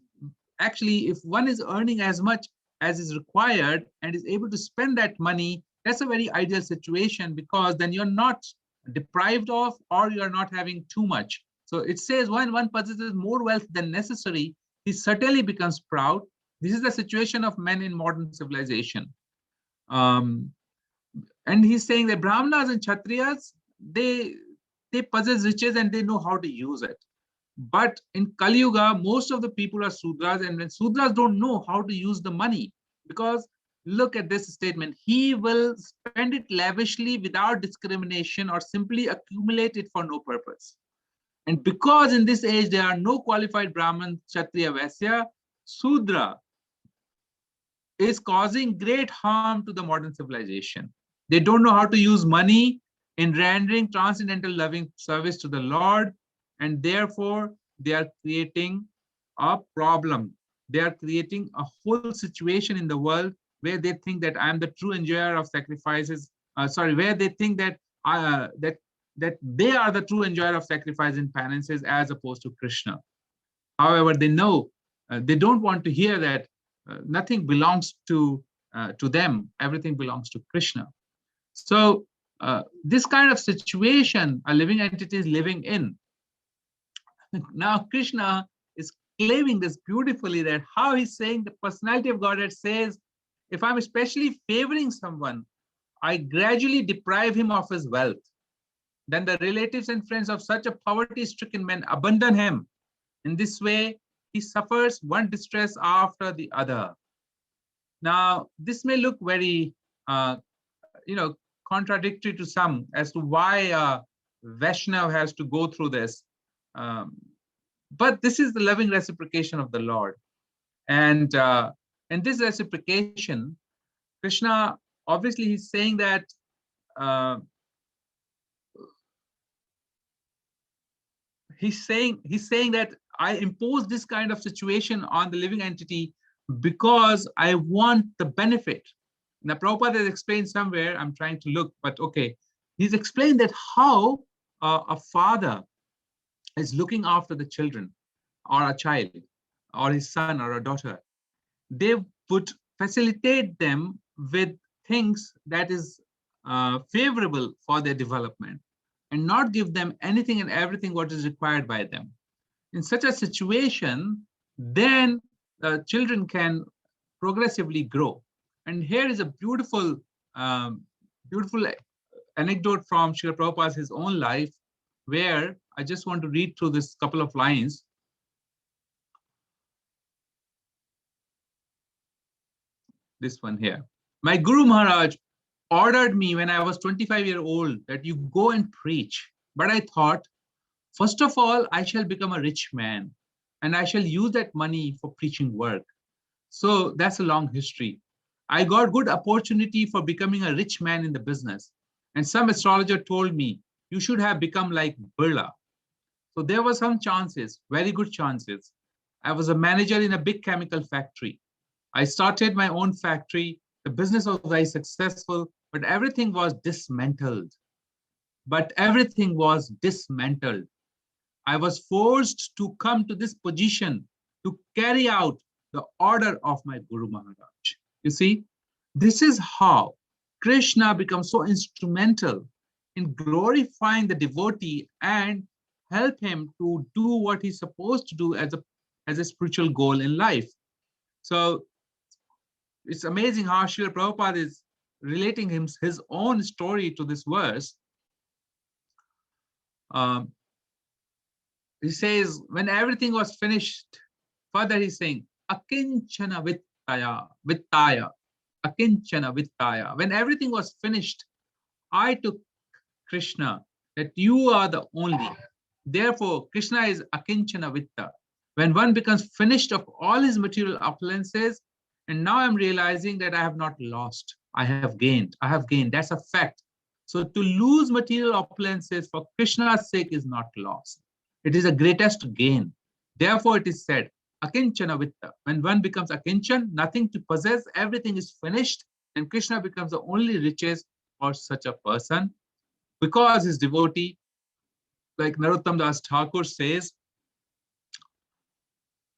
actually if one is earning as much as is required and is able to spend that money, that's a very ideal situation, because then you're not deprived of, or you're not having too much. So it says when one possesses more wealth than necessary, he certainly becomes proud. This is the situation of men in modern civilization. And he's saying that Brahmanas and Kshatriyas, they possess riches and they know how to use it. But in Kali Yuga, most of the people are Sudras, and when Sudras don't know how to use the money, because look at this statement, he will spend it lavishly without discrimination or simply accumulate it for no purpose. And because in this age there are no qualified Brahman, Kshatriya, Vaisya, Sudra is causing great harm to the modern civilization. They don't know how to use money in rendering transcendental loving service to the Lord, and therefore they are creating a problem. They are creating a whole situation in the world where they think that I am the true enjoyer of sacrifices. Where they think that that they are the true enjoyer of sacrifice and penances as opposed to Krishna. However, they know they don't want to hear that nothing belongs to them. Everything belongs to Krishna. So this kind of situation a living entity is living in. Now Krishna is claiming this beautifully, that how he's saying the personality of Godhead says, if I'm especially favoring someone, I gradually deprive him of his wealth. Then the relatives and friends of such a poverty-stricken man abandon him. In this way, he suffers one distress after the other. Now, this may look very, contradictory to some as to why Vaishnav has to go through this. But this is the loving reciprocation of the Lord. And in this reciprocation, Krishna, obviously he's saying that he's saying that I impose this kind of situation on the living entity because I want the benefit. Now, Prabhupada has explained somewhere, I'm trying to look, but okay. He's explained that how a father is looking after the children, or a child, or his son or a daughter. They would facilitate them with things that is favorable for their development, and not give them anything and everything what is required by them. In such a situation, then children can progressively grow. And here is a beautiful, beautiful anecdote from Srila Prabhupada's his own life, where I just want to read through this couple of lines. This one here. My Guru Maharaj ordered me when I was 25 years old that you go and preach. But I thought, first of all, I shall become a rich man, and I shall use that money for preaching work. So that's a long history. I got good opportunity for becoming a rich man in the business. And some astrologer told me, you should have become like Birla. So there were some chances, very good chances. I was a manager in a big chemical factory. I started my own factory The business was very successful, but everything was dismantled. I was forced to come to this position to carry out the order of my Guru Maharaj. You see, this is how Krishna becomes so instrumental in glorifying the devotee and help him to do what he's supposed to do as a spiritual goal in life. So it's amazing how Srila Prabhupada is relating his own story to this verse. He says, when everything was finished, further he's saying, akinchana vittaya, akinchana vittaya. When everything was finished, I took Krishna, that you are the only. Therefore, Krishna is akinchana vitta. When one becomes finished of all his material opulences, and now I'm realizing that I have not lost, I have gained. That's a fact. So to lose material opulences for Krishna's sake is not loss. It is the greatest gain. Therefore, it is said, akinchana vitta. When one becomes akinchan, nothing to possess, everything is finished, and Krishna becomes the only riches for such a person. Because his devotee, like Narottam Das Thakur says,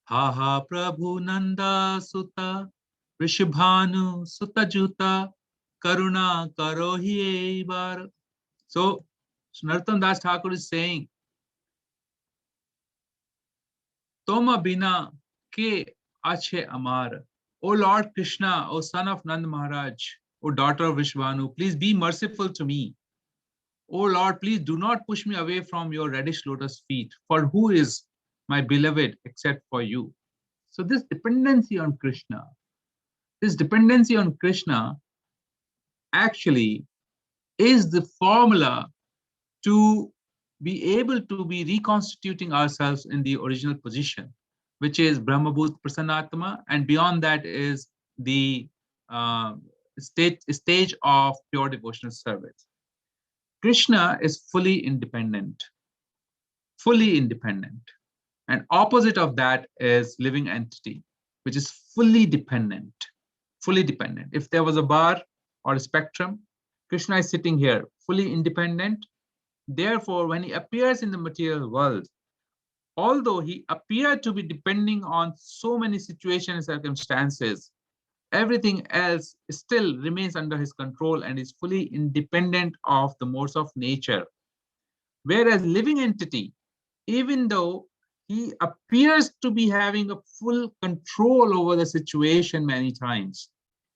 ha ha Prabhu Nanda Sutta, Rishabhanu Sutta Juta, Karuna Karohi Eibar. So Narottam Das Thakur is saying, Toma bina ke ache amar. O Lord Krishna, O son of Nand Maharaj, O daughter of Vishwanu, please be merciful to me. O Lord, please do not push me away from your reddish lotus feet, for who is my beloved except for you? So this dependency on Krishna actually is the formula to be able to be reconstituting ourselves in the original position, which is Brahmabhut Prasannatma, and beyond that is the stage of pure devotional service. Krishna is fully independent, and opposite of that is living entity, which is fully dependent. If there was a bar or a spectrum, Krishna is sitting here, fully independent. Therefore, when he appears in the material world, although he appeared to be depending on so many situations and circumstances, everything else still remains under his control and is fully independent of the modes of nature. Whereas living entity, even though he appears to be having a full control over the situation many times,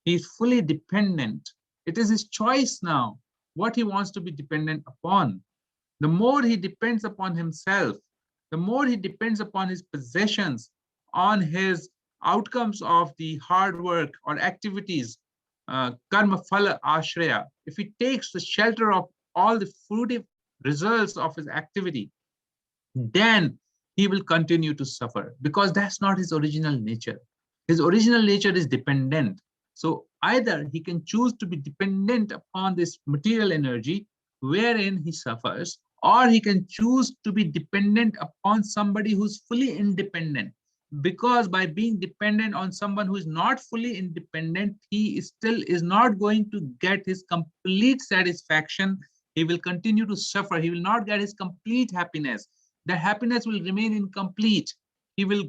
he's fully dependent. It is his choice now what he wants to be dependent upon. The more he depends upon himself, the more he depends upon his possessions, on his outcomes of the hard work or activities, karma phala ashraya. If he takes the shelter of all the fruitive results of his activity, then he will continue to suffer, because that's not his original nature. His original nature is dependent. So either he can choose to be dependent upon this material energy, wherein he suffers, or he can choose to be dependent upon somebody who's fully independent. Because by being dependent on someone who is not fully independent, he still is not going to get his complete satisfaction. He will continue to suffer. He will not get his complete happiness. The happiness will remain incomplete. He will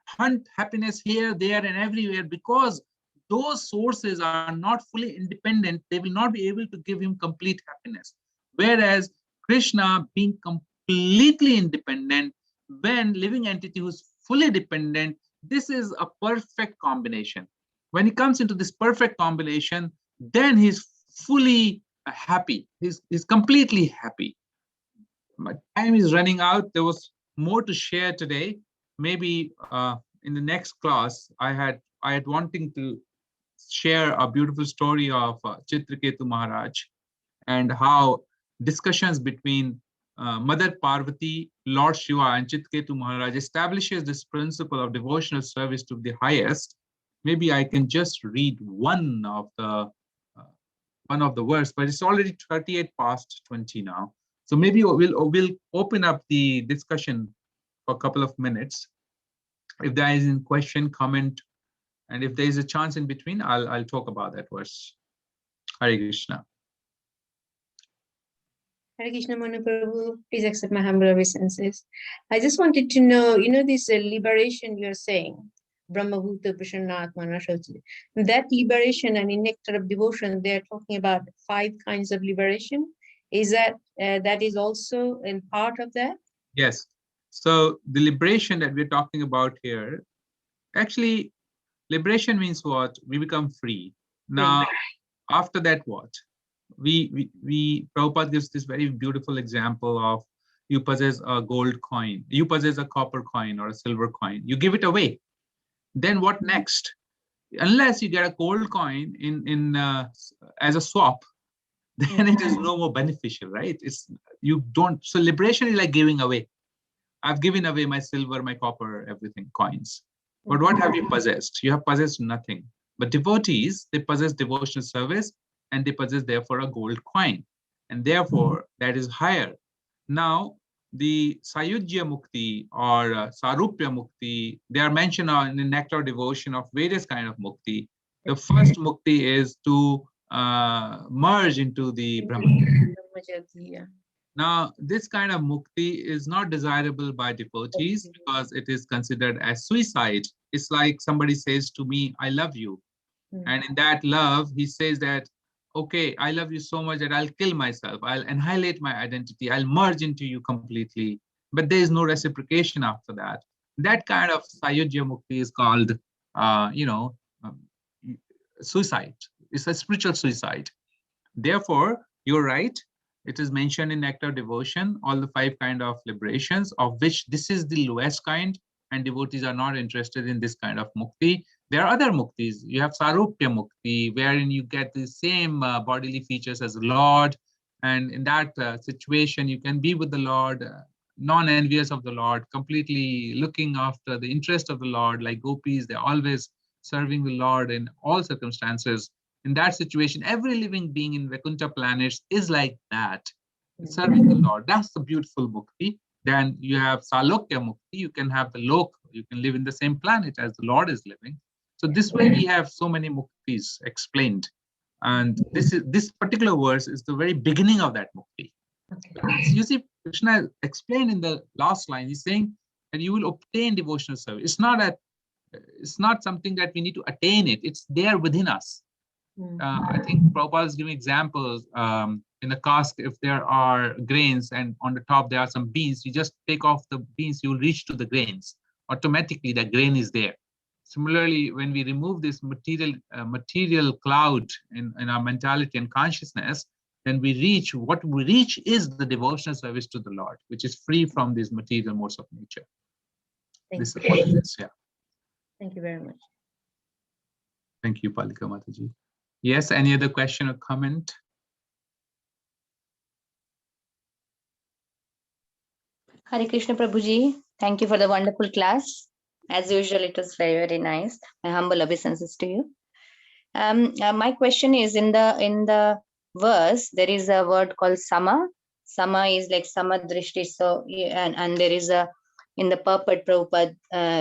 hunt happiness here, there, and everywhere, because those sources are not fully independent. They will not be able to give him complete happiness. Whereas Krishna, being completely independent, when living entity who's fully dependent, this is a perfect combination. When he comes into this perfect combination, then he's fully happy. He's completely happy. My time is running out. There was more to share today. Maybe in the next class, I had wanting to share a beautiful story of Chitraketu Maharaj, and how discussions between Mother Parvati, Lord Shiva, and Chitraketu Maharaj establishes this principle of devotional service to the highest. Maybe I can just read one of the verse, but it's already 38 past 20 now. So maybe we'll open up the discussion for a couple of minutes. If there is a question, comment, And if there is a chance in between, I'll talk about that verse. Hare Krishna. Hare Krishna Manu Prabhu, please accept my humble obeisances. I just wanted to know, this liberation you're saying, Brahmabhuta Prasannatmana Shauchi. That liberation and in Nectar of Devotion, they're talking about 5 kinds of liberation. Is that that is also in part of that? Yes. So the liberation that we're talking about here, actually, liberation means what? We become free. Now, after that, what? Prabhupada gives this very beautiful example of you possess a gold coin, you possess a copper coin or a silver coin, you give it away. Then what next? Unless you get a gold coin as a swap, then it is no more beneficial, right? You don't. So liberation is like giving away. I've given away my silver, my copper, everything, coins. But what have you possessed? You have possessed nothing. But devotees, they possess devotional service, and they possess therefore a gold coin, and therefore that is higher. Now the Sayujya Mukti or Sarupya Mukti, they are mentioned in the Nectar Devotion of various kind of Mukti. The first Mukti is to merge into the Brahman. Now, this kind of mukti is not desirable by devotees because it is considered as suicide. It's like somebody says to me, I love you. And in that love, he says that, okay, I love you so much that I'll kill myself. I'll annihilate my identity. I'll merge into you completely. But there is no reciprocation after that. That kind of Sayujya Mukti is called, suicide. It's a spiritual suicide. Therefore, you're right. It is mentioned in Nectar Devotion, all the 5 kind of liberations, of which this is the lowest kind, and devotees are not interested in this kind of mukti. There are other muktis. You have Sarupya Mukti, wherein you get the same bodily features as the Lord. And in that situation, you can be with the Lord, non-envious of the Lord, completely looking after the interest of the Lord, like gopis. They're always serving the Lord in all circumstances. In that situation, every living being in Vaikuntha planets is like that, serving the Lord. That's the beautiful mukti. Then you have Salokya Mukti. You can have the lok. You can live in the same planet as the Lord is living. So this way we have so many muktis explained. And this particular verse is the very beginning of that mukti. You see, Krishna explained in the last line, he's saying that you will obtain devotional service. It's not something that we need to attain it. It's there within us. I think Prabhupada is giving examples in a cask. If there are grains and on the top there are some beans, you just take off the beans, you will reach to the grains. Automatically, the grain is there. Similarly, when we remove this material cloud in our mentality and consciousness, then what we reach is the devotional service to the Lord, which is free from these material modes of nature. This is what it is, yeah. Thank you very much. Thank you, Palika Mataji. Yes, any other question or comment? Hare Krishna Prabhuji, thank you for the wonderful class. As usual, it was very, very nice. My humble obeisances to you. My question is, in the verse, there is a word called sama. Sama is like samadrishti. So, and there is in the purport, Prabhupada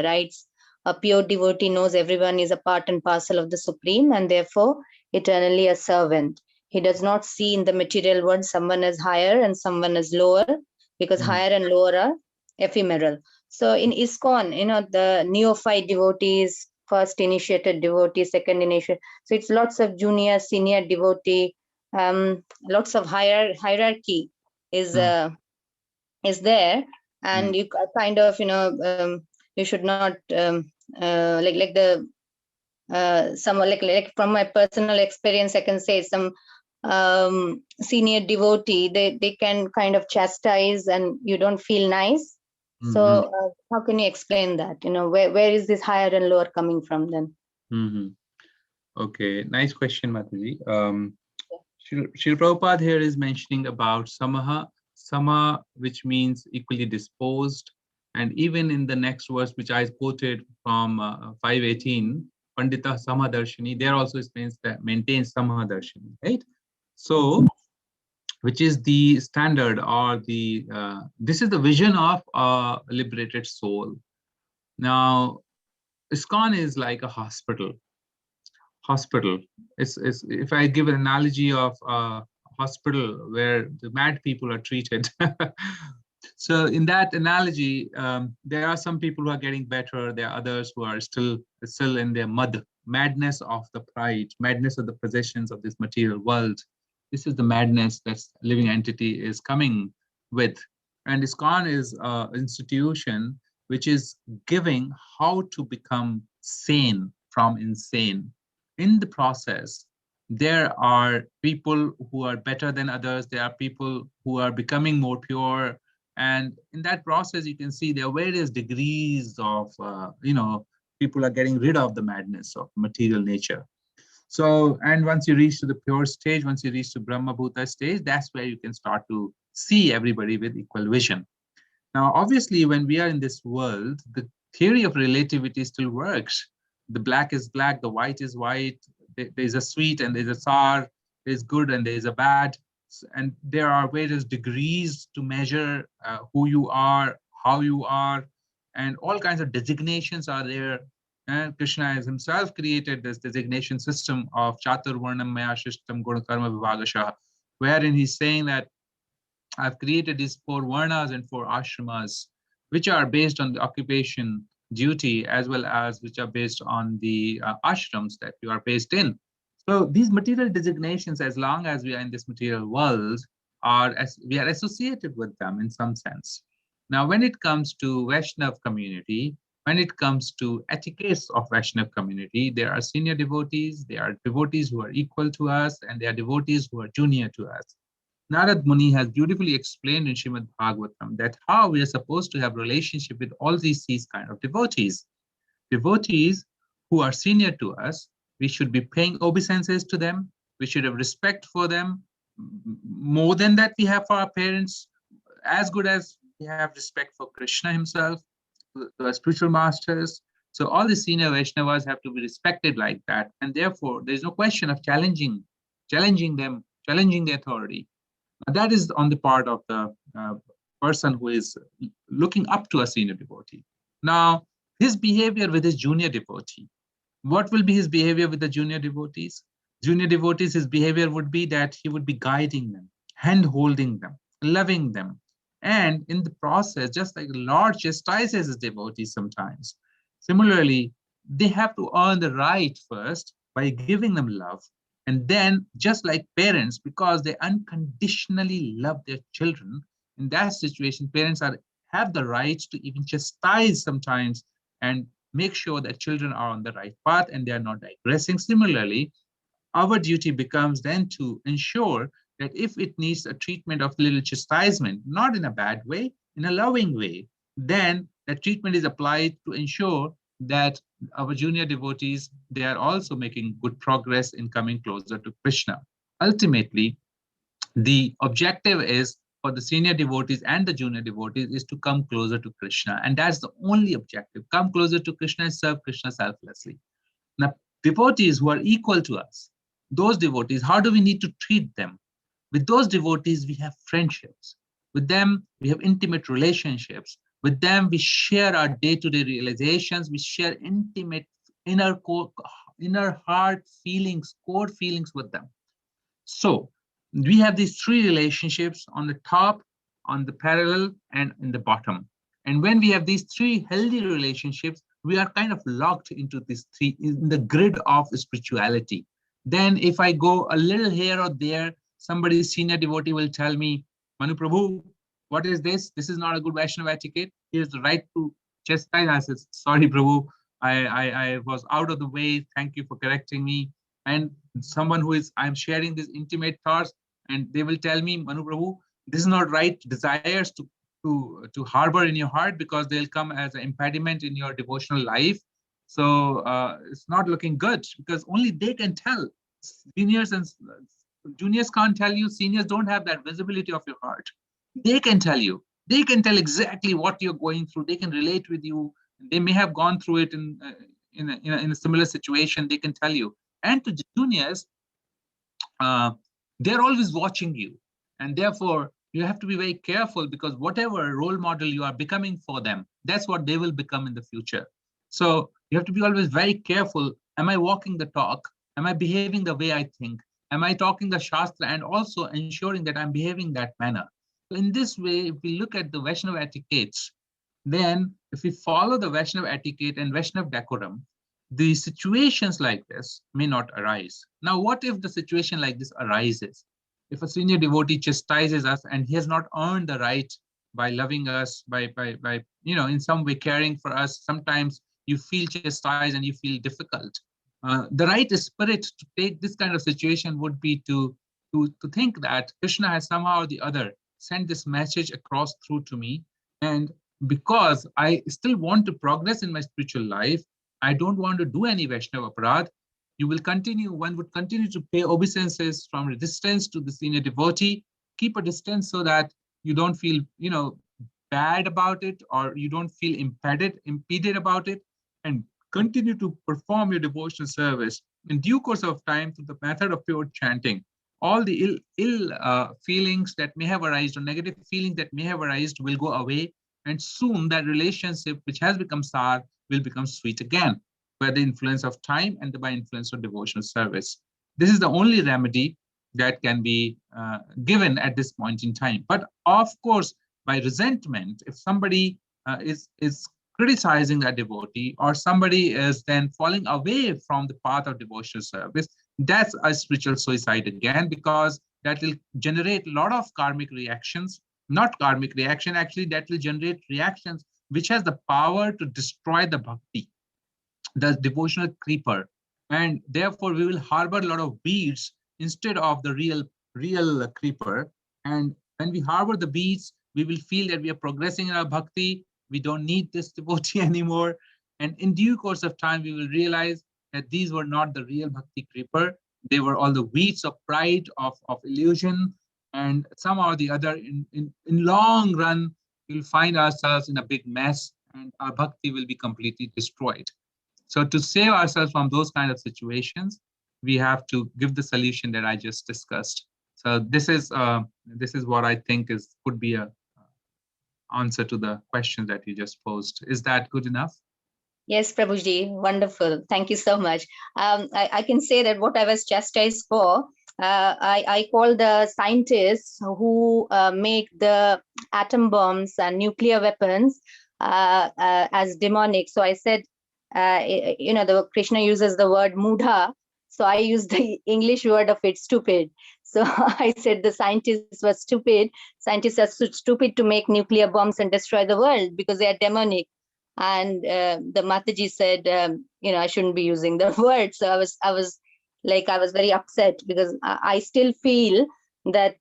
writes, a pure devotee knows everyone is a part and parcel of the Supreme, and therefore eternally a servant. He does not see in the material world someone as higher and someone as lower, because higher and lower are ephemeral. So in ISKCON, the neophyte devotees, first initiated devotee, second initiated. So it's lots of junior, senior devotee, lots of hierarchy is there, and you kind of, you should not like the someone like from my personal experience, I can say some senior devotee, they can kind of chastise and you don't feel nice. So how can you explain that? Where is this higher and lower coming from then? Okay, nice question, Mataji. Srila Prabhupada here is mentioning about samaha, sama, which means equally disposed. And even in the next verse, which I quoted from 518, Pandita Samadarshini, there also explains that maintains Samadarshini, right? So, which is the standard or this is the vision of a liberated soul. Now, ISKCON is like a hospital. It's if I give an analogy of a hospital where the mad people are treated. So in that analogy, there are some people who are getting better. There are others who are still in their madness of the pride, madness of the possessions of this material world. This is the madness that living entity is coming with. And ISKCON is an institution which is giving how to become sane from insane. In the process, there are people who are better than others. There are people who are becoming more pure. And in that process, you can see there are various degrees of, people are getting rid of the madness of material nature. So, and once you reach to the pure stage, once you reach to Brahma Bhuta stage, that's where you can start to see everybody with equal vision. Now, obviously, when we are in this world, the theory of relativity still works. The black is black, the white is white, there's a sweet and there's a sour, there's good and there's a bad. And there are various degrees to measure who you are, how you are, and all kinds of designations are there. And Krishna has himself created this designation system of Chatur Varnam Maya Shishtam Guna Karma Vibhagasha, wherein he's saying that I've created these 4 varnas and 4 ashramas, which are based on the occupation, duty, as well as which are based on the ashrams that you are based in. So these material designations, as long as we are in this material world, we are associated with them in some sense. Now, when it comes to Vaishnav community, when it comes to etiquettes of Vaishnav community, there are senior devotees, there are devotees who are equal to us, and there are devotees who are junior to us. Narad Muni has beautifully explained in Srimad Bhagavatam that how we are supposed to have relationship with all these kind of devotees. Devotees who are senior to us, we should be paying obeisances to them. We should have respect for them. More than that, we have for our parents, as good as we have respect for Krishna himself, to our spiritual masters. So all the senior Vaishnavas have to be respected like that. And therefore, there's no question of challenging them, challenging the authority. That is on the part of the person who is looking up to a senior devotee. Now, his behavior with his junior devotee. What will be his behavior with the junior devotees? Junior devotees, his behavior would be that he would be guiding them, hand-holding them, loving them. And in the process, just like the Lord chastises his devotees sometimes, similarly, they have to earn the right first by giving them love. And then, just like parents, because they unconditionally love their children, in that situation, parents have the right to even chastise sometimes and make sure that children are on the right path and they are not digressing. Similarly, our duty becomes then to ensure that if it needs a treatment of little chastisement, not in a bad way, in a loving way, then that treatment is applied to ensure that our junior devotees, they are also making good progress in coming closer to Krishna. Ultimately, the objective is for the senior devotees and the junior devotees is to come closer to Krishna. And that's the only objective. Come closer to Krishna and serve Krishna selflessly. Now, devotees who are equal to us, those devotees, how do we need to treat them? With those devotees, we have friendships. With them, we have intimate relationships. With them, we share our day-to-day realizations. We share intimate inner heart feelings, core feelings with them. So we have these 3 relationships on the top, on the parallel, and in the bottom. And when we have these 3 healthy relationships, we are kind of locked into these 3 in the grid of spirituality. Then if I go a little here or there, somebody's senior devotee will tell me, Manu Prabhu, what is this? This is not a good Vaishnava etiquette. He has the right to chastise. I said, sorry, Prabhu, I was out of the way. Thank you for correcting me. And someone who is, I'm sharing these intimate thoughts, and they will tell me, Manu Prabhu, this is not right desires to harbor in your heart, because they'll come as an impediment in your devotional life. So it's not looking good, because only they can tell. Seniors and juniors can't tell you. Seniors don't have that visibility of your heart. They can tell you. They can tell exactly what you're going through. They can relate with you. They may have gone through it in a similar situation. They can tell you. And to juniors, they're always watching you. And therefore, you have to be very careful, because whatever role model you are becoming for them, that's what they will become in the future. So you You have to be always very careful. Am I walking the talk? Am I behaving the way I think? Am I talking the Shastra and also ensuring that I'm behaving that manner? So in this way, if we look at the Vaishnava etiquettes, then if we follow the Vaishnava etiquette and Vaishnava decorum, the situations like this may not arise. Now, what if the situation like this arises? If a senior devotee chastises us and he has not earned the right by loving us, by in some way caring for us, sometimes you feel chastised and you feel difficult. The right spirit to take this kind of situation would be to think that Krishna has somehow or the other sent this message across through to me. And because I still want to progress in my spiritual life, I don't want to do any Vaishnava aparadh. One would continue to pay obeisances from a distance to the senior devotee. Keep a distance so that you don't feel, bad about it, or you don't feel impeded about it, and continue to perform your devotional service. In due course of time, through the method of pure chanting, all the ill feelings that may have arisen, or negative feelings that may have arisen, will go away, and soon that relationship which has become sour will become sweet again, by the influence of time and by influence of devotional service. This is the only remedy that can be given at this point in time. But of course, by resentment, if somebody is criticizing a devotee, or somebody is then falling away from the path of devotional service, that's a spiritual suicide again, because that will generate a lot of karmic reactions. Not karmic reaction, actually, that will generate reactions which has the power to destroy the bhakti, the devotional creeper. And therefore, we will harbor a lot of weeds instead of the real creeper. And when we harbor the weeds, we will feel that we are progressing in our bhakti. We don't need this devotee anymore. And in due course of time, we will realize that these were not the real bhakti creeper. They were all the weeds of pride, of illusion. And somehow or the other, in long run, we'll find ourselves in a big mess, and our bhakti will be completely destroyed. So to save ourselves from those kind of situations, we have to give the solution that I just discussed. So this is what I think could be a answer to the question that you just posed. Is that good enough? Yes, Prabhuji, wonderful. Thank you so much. I can say that what I was chastised for, I call the scientists who make the atom bombs and nuclear weapons as demonic. So I said, the Krishna uses the word mudha. So I used the English word of it, stupid. So I said the scientists were stupid. Scientists are stupid to make nuclear bombs and destroy the world because they are demonic. And the Mataji said, I shouldn't be using the word. So I was very upset, because I still feel that,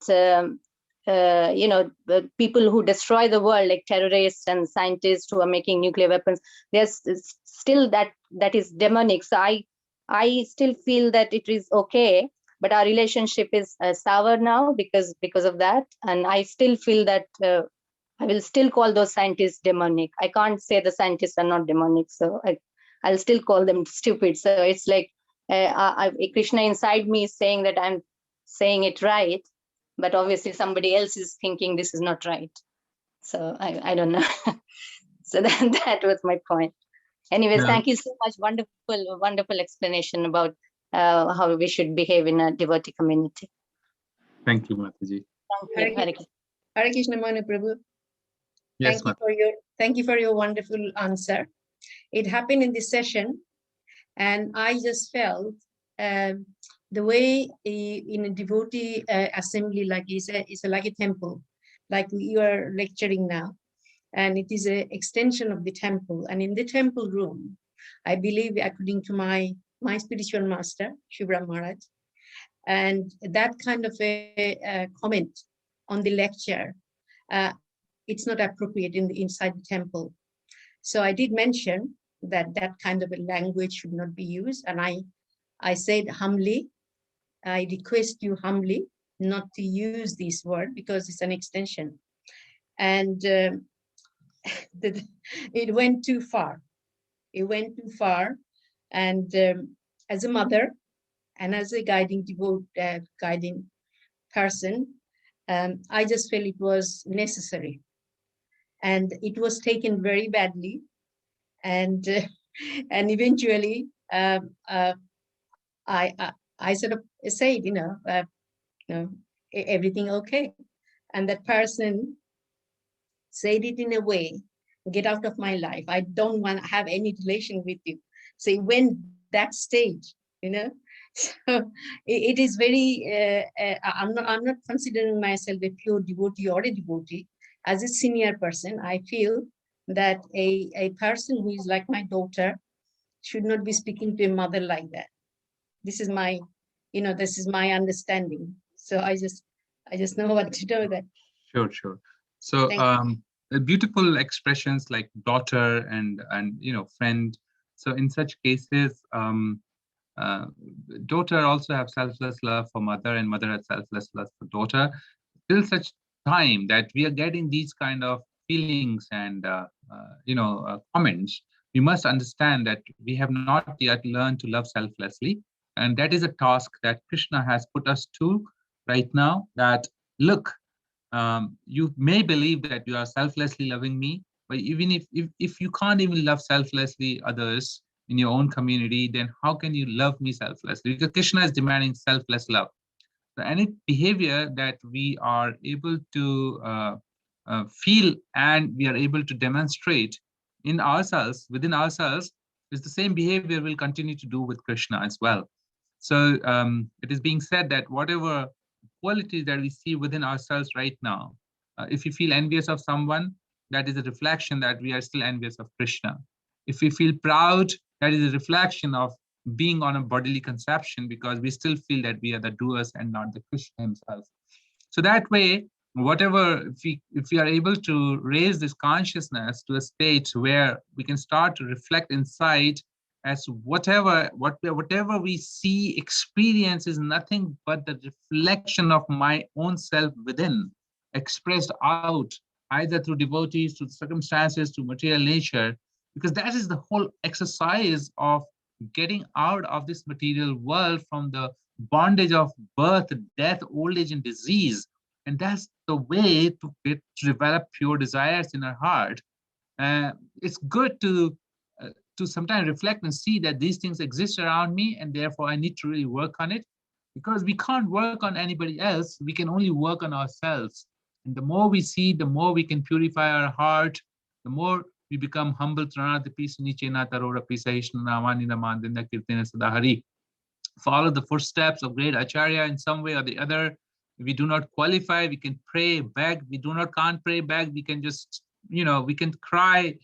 the people who destroy the world, like terrorists and scientists who are making nuclear weapons, there's still that is demonic. So I still feel that it is okay, but our relationship is sour now because of that. And I still feel that I will still call those scientists demonic. I can't say the scientists are not demonic, so I'll still call them stupid. So it's like Krishna inside me is saying that I'm saying it right, but obviously somebody else is thinking this is not right. So I don't know. So that was my point. Anyways, Yeah. Thank you so much. Wonderful explanation about how we should behave in a devotee community. Thank you, Mataji. Thank you. Hare Krishna. Hare Krishna, Manu Prabhu. Yes, Thank you for your wonderful answer. It happened in this session, and I just felt the way in a devotee assembly, like you said, it's like a temple, like you are lecturing now, and it is an extension of the temple. And in the temple room, I believe, according to my spiritual master, Shubhra Maharaj, and that kind of a comment on the lecture, it's not appropriate inside the temple. So I did mention that kind of a language should not be used. And I said humbly, I request you humbly not to use this word because it's an extension. And it went too far. It went too far. And as a mother and as a guiding person, I just felt it was necessary. And it was taken very badly. And And eventually, I sort of said, everything okay. And that person said it in a way, get out of my life. I don't want to have any relation with you. So it went that stage, So it is very, I'm not considering myself a pure devotee or a devotee. As a senior person, I feel that a person who is like my daughter should not be speaking to a mother like that. This is my, this is my understanding. So I just know what to do that. Sure. So beautiful expressions like daughter and friend. So in such cases, daughter also have selfless love for mother, and mother has selfless love for daughter. Till such time that we are getting these kind of feelings and comments, we must understand that we have not yet learned to love selflessly, and that is a task that Krishna has put us to right now. That look, you may believe that you are selflessly loving me, but even if you can't even love selflessly others in your own community, then how can you love me selflessly? Because Krishna is demanding selfless love. So any behavior that we are able to feel and we are able to demonstrate in ourselves, within ourselves, is the same behavior we'll continue to do with Krishna as well. So it is being said that whatever qualities that we see within ourselves right now, if you feel envious of someone, that is a reflection that we are still envious of Krishna. If we feel proud, that is a reflection of being on a bodily conception, because we still feel that we are the doers and not the Krishna himself. So that way, whatever, if we are able to raise this consciousness to a state where we can start to reflect inside, as whatever we see, experience is nothing but the reflection of my own self within, expressed out either through devotees, to circumstances, to material nature, because that is the whole exercise of getting out of this material world from the bondage of birth, death, old age, and disease. And that's the way to develop pure desires in our heart. It's good to sometimes reflect and see that these things exist around me, and therefore I need to really work on it, because we can't work on anybody else. We can only work on ourselves. And the more we see, the more we can purify our heart, the more we become humble. Follow the footsteps of great Acharya in some way or the other. If we do not qualify, we can pray, beg. We can't pray, beg. We can just, we can cry.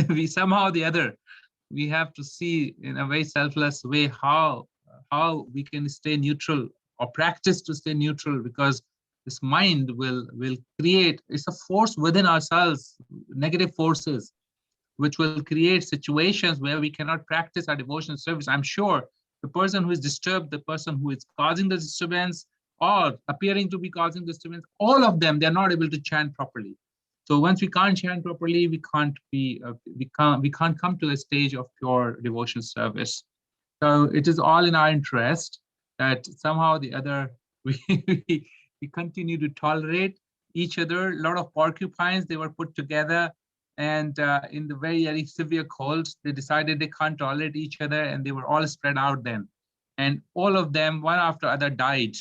We somehow or the other, we have to see in a very selfless way how we can stay neutral, or practice to stay neutral, because this mind will create, it's a force within ourselves, negative forces, which will create situations where we cannot practice our devotional service. I'm sure the person who is disturbed, the person who is causing the disturbance or appearing to be causing disturbance, all of them, they're not able to chant properly. So once we can't chant properly, we can't come to a stage of pure devotional service. So it is all in our interest that somehow or the other we continue to tolerate each other. A lot of porcupines, they were put together, and in the very severe cold, they decided they can't tolerate each other, and they were all spread out then. And all of them, one after other, died.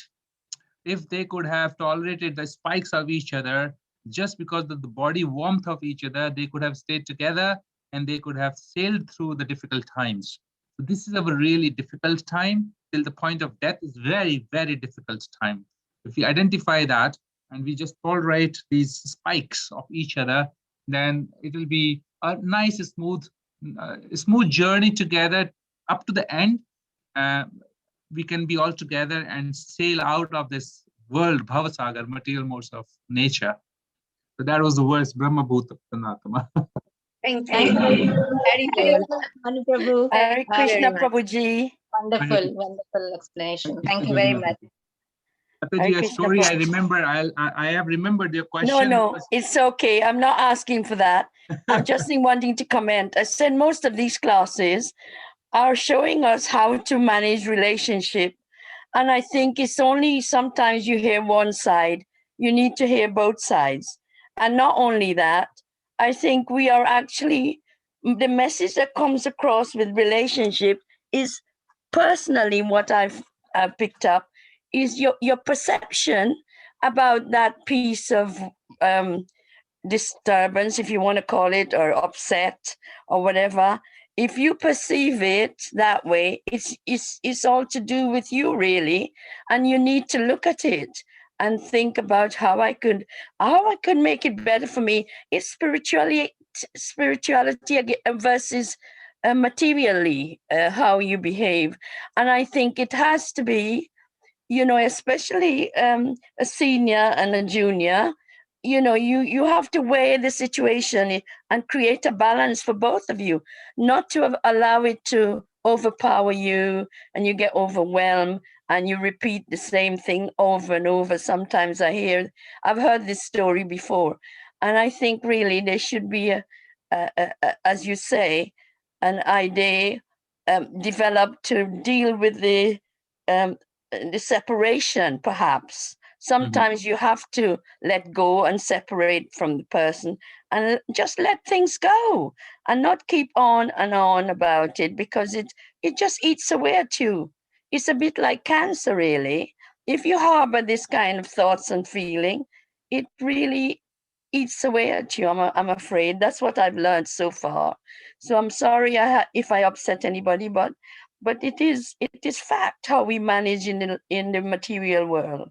If they could have tolerated the spikes of each other, just because of the body warmth of each other, they could have stayed together and they could have sailed through the difficult times. So this is a really difficult time. Till the point of death is very, very difficult time. If we identify that and we just tolerate these spikes of each other, then it will be a nice, smooth journey together up to the end. We can be all together and sail out of this world, Bhavasagar, material modes of nature. So that was the words, Brahma Bhuta Pranatama. Thank you. Thank you. Manu Prabhu. Hare Krishna Prabhuji. Wonderful explanation. Thank you very much. Mataji, a story I remember, I have remembered your question. No, it's okay. I'm not asking for that. I'm just wanting to comment. I said most of these classes are showing us how to manage relationship. And I think it's only sometimes you hear one side, you need to hear both sides. And not only that, I think we are actually the message that comes across with relationship is personally what I've picked up is your perception about that piece of disturbance, if you want to call it, or upset or whatever. If you perceive it that way, it's all to do with you, really, and you need to look at it and think about how I could make it better for me. It's spirituality versus materially how you behave, and I think it has to be, especially a senior and a junior. You have to weigh the situation and create a balance for both of you, not to allow it to overpower you and you get overwhelmed and you repeat the same thing over and over. Sometimes I've heard this story before, and I think really there should be as you say, an idea developed to deal with the separation, perhaps. Sometimes you have to let go and separate from the person and just let things go and not keep on and on about it, because it just eats away at you. It's a bit like cancer, really. If you harbor this kind of thoughts and feeling, it really eats away at you. I'm afraid that's what I've learned so far. So I'm sorry if I upset anybody, but it is fact how we manage in the material world.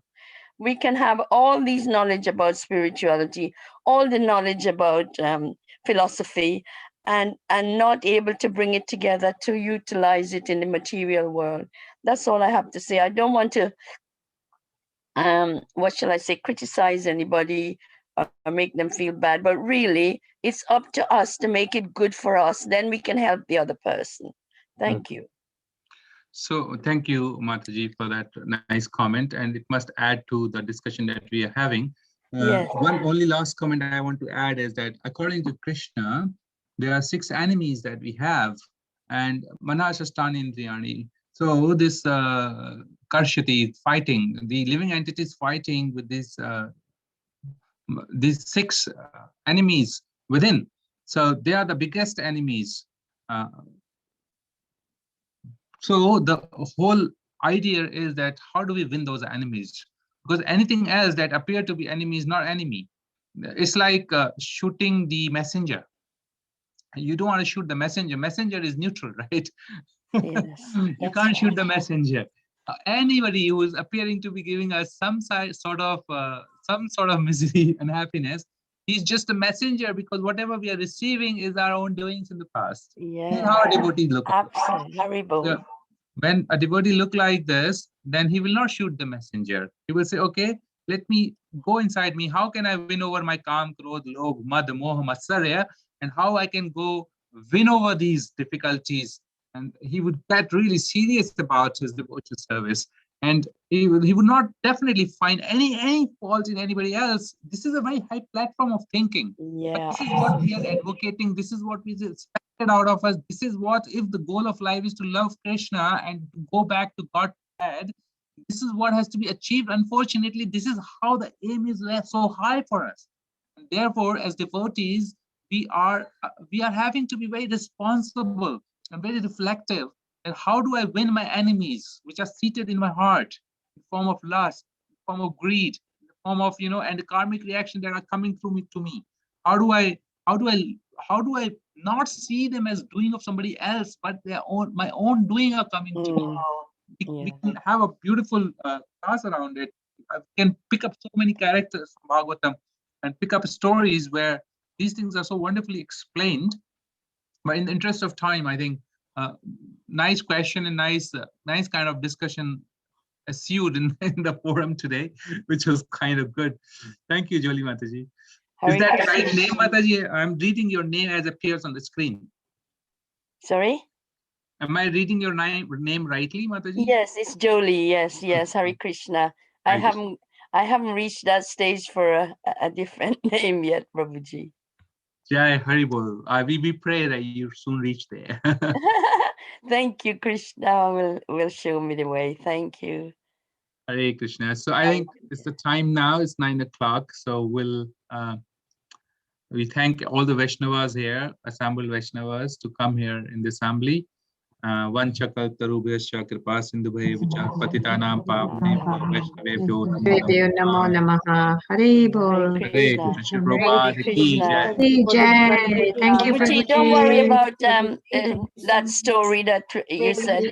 We can have all these knowledge about spirituality, all the knowledge about philosophy, and not able to bring it together to utilize it in the material world. That's all I have to say. I don't want to what shall I say, criticize anybody or make them feel bad, but really it's up to us to make it good for us. Then we can help the other person. Thank you. So thank you, Mataji, for that nice comment, and it must add to the discussion that we are having. Yes. One only last comment I want to add is that according to Krishna, there are 6 enemies that we have, and Manasastani Indriyani. So this Karshati fighting, the living entities fighting with these 6 enemies within. So they are the biggest enemies. So the whole idea is that how do we win those enemies? Because anything else that appear to be enemy is not enemy. It's like shooting the messenger. You don't want to shoot the messenger. Messenger is neutral, right? Yes, You can't shoot the messenger. Anybody who is appearing to be giving us some sort of misery and happiness, he's just a messenger, because whatever we are receiving is our own doings in the past. Yeah. This is how a devotee looks. Absolutely. So when a devotee look like this, then he will not shoot the messenger. He will say, okay, let me go inside me. How can I win over my Kam, Krodh, Lobh, Mad, Moh, Matsarya, and how I can go win over these difficulties? And he would get really serious about his devotional service. And he would not definitely find any fault in anybody else. This is a very high platform of thinking. Yeah. But this is what we are advocating. This is what we expected out of us. This is what, if the goal of life is to love Krishna and to go back to Godhead, this is what has to be achieved. Unfortunately, this is how the aim is left so high for us. And therefore, as devotees, we are having to be very responsible and very reflective. And how do I win my enemies, which are seated in my heart, in form of lust, in form of greed, in the form of and the karmic reaction that are coming through to me? How do I not see them as doing of somebody else, but my own doing are coming to me? We can have a beautiful class around it. I can pick up so many characters from Bhagavatam and pick up stories where these things are so wonderfully explained. But in the interest of time, I think nice question and nice kind of discussion ensued in the forum today, which was kind of good. Thank you, Joli Mataji. Is that the right name, Mataji? I'm reading your name as appears on the screen. Sorry? Am I reading your name rightly, Mataji? Yes, it's Jolie. Yes, Hare Krishna. I haven't reached that stage for a different name yet, Prabhuji. Jai Haribol. We pray that you soon reach there. Thank you, Krishna will show me the way. Thank you. Hare Krishna. So I think it's the time now. It's 9 o'clock. So we'll We thank all the Vaishnavas here, assembled Vaishnavas, to come here in the assembly. Vanchakal tarubhyascha kripa sindhubhe vichar patitanam pavnebhyo Vaishnavebhyo Namo Namaha. Hare Bol. Hare Krishna Prabhupada ki jai. Jai. Thank you, Prabhuji, don't worry Prabhuji. about that story that you said.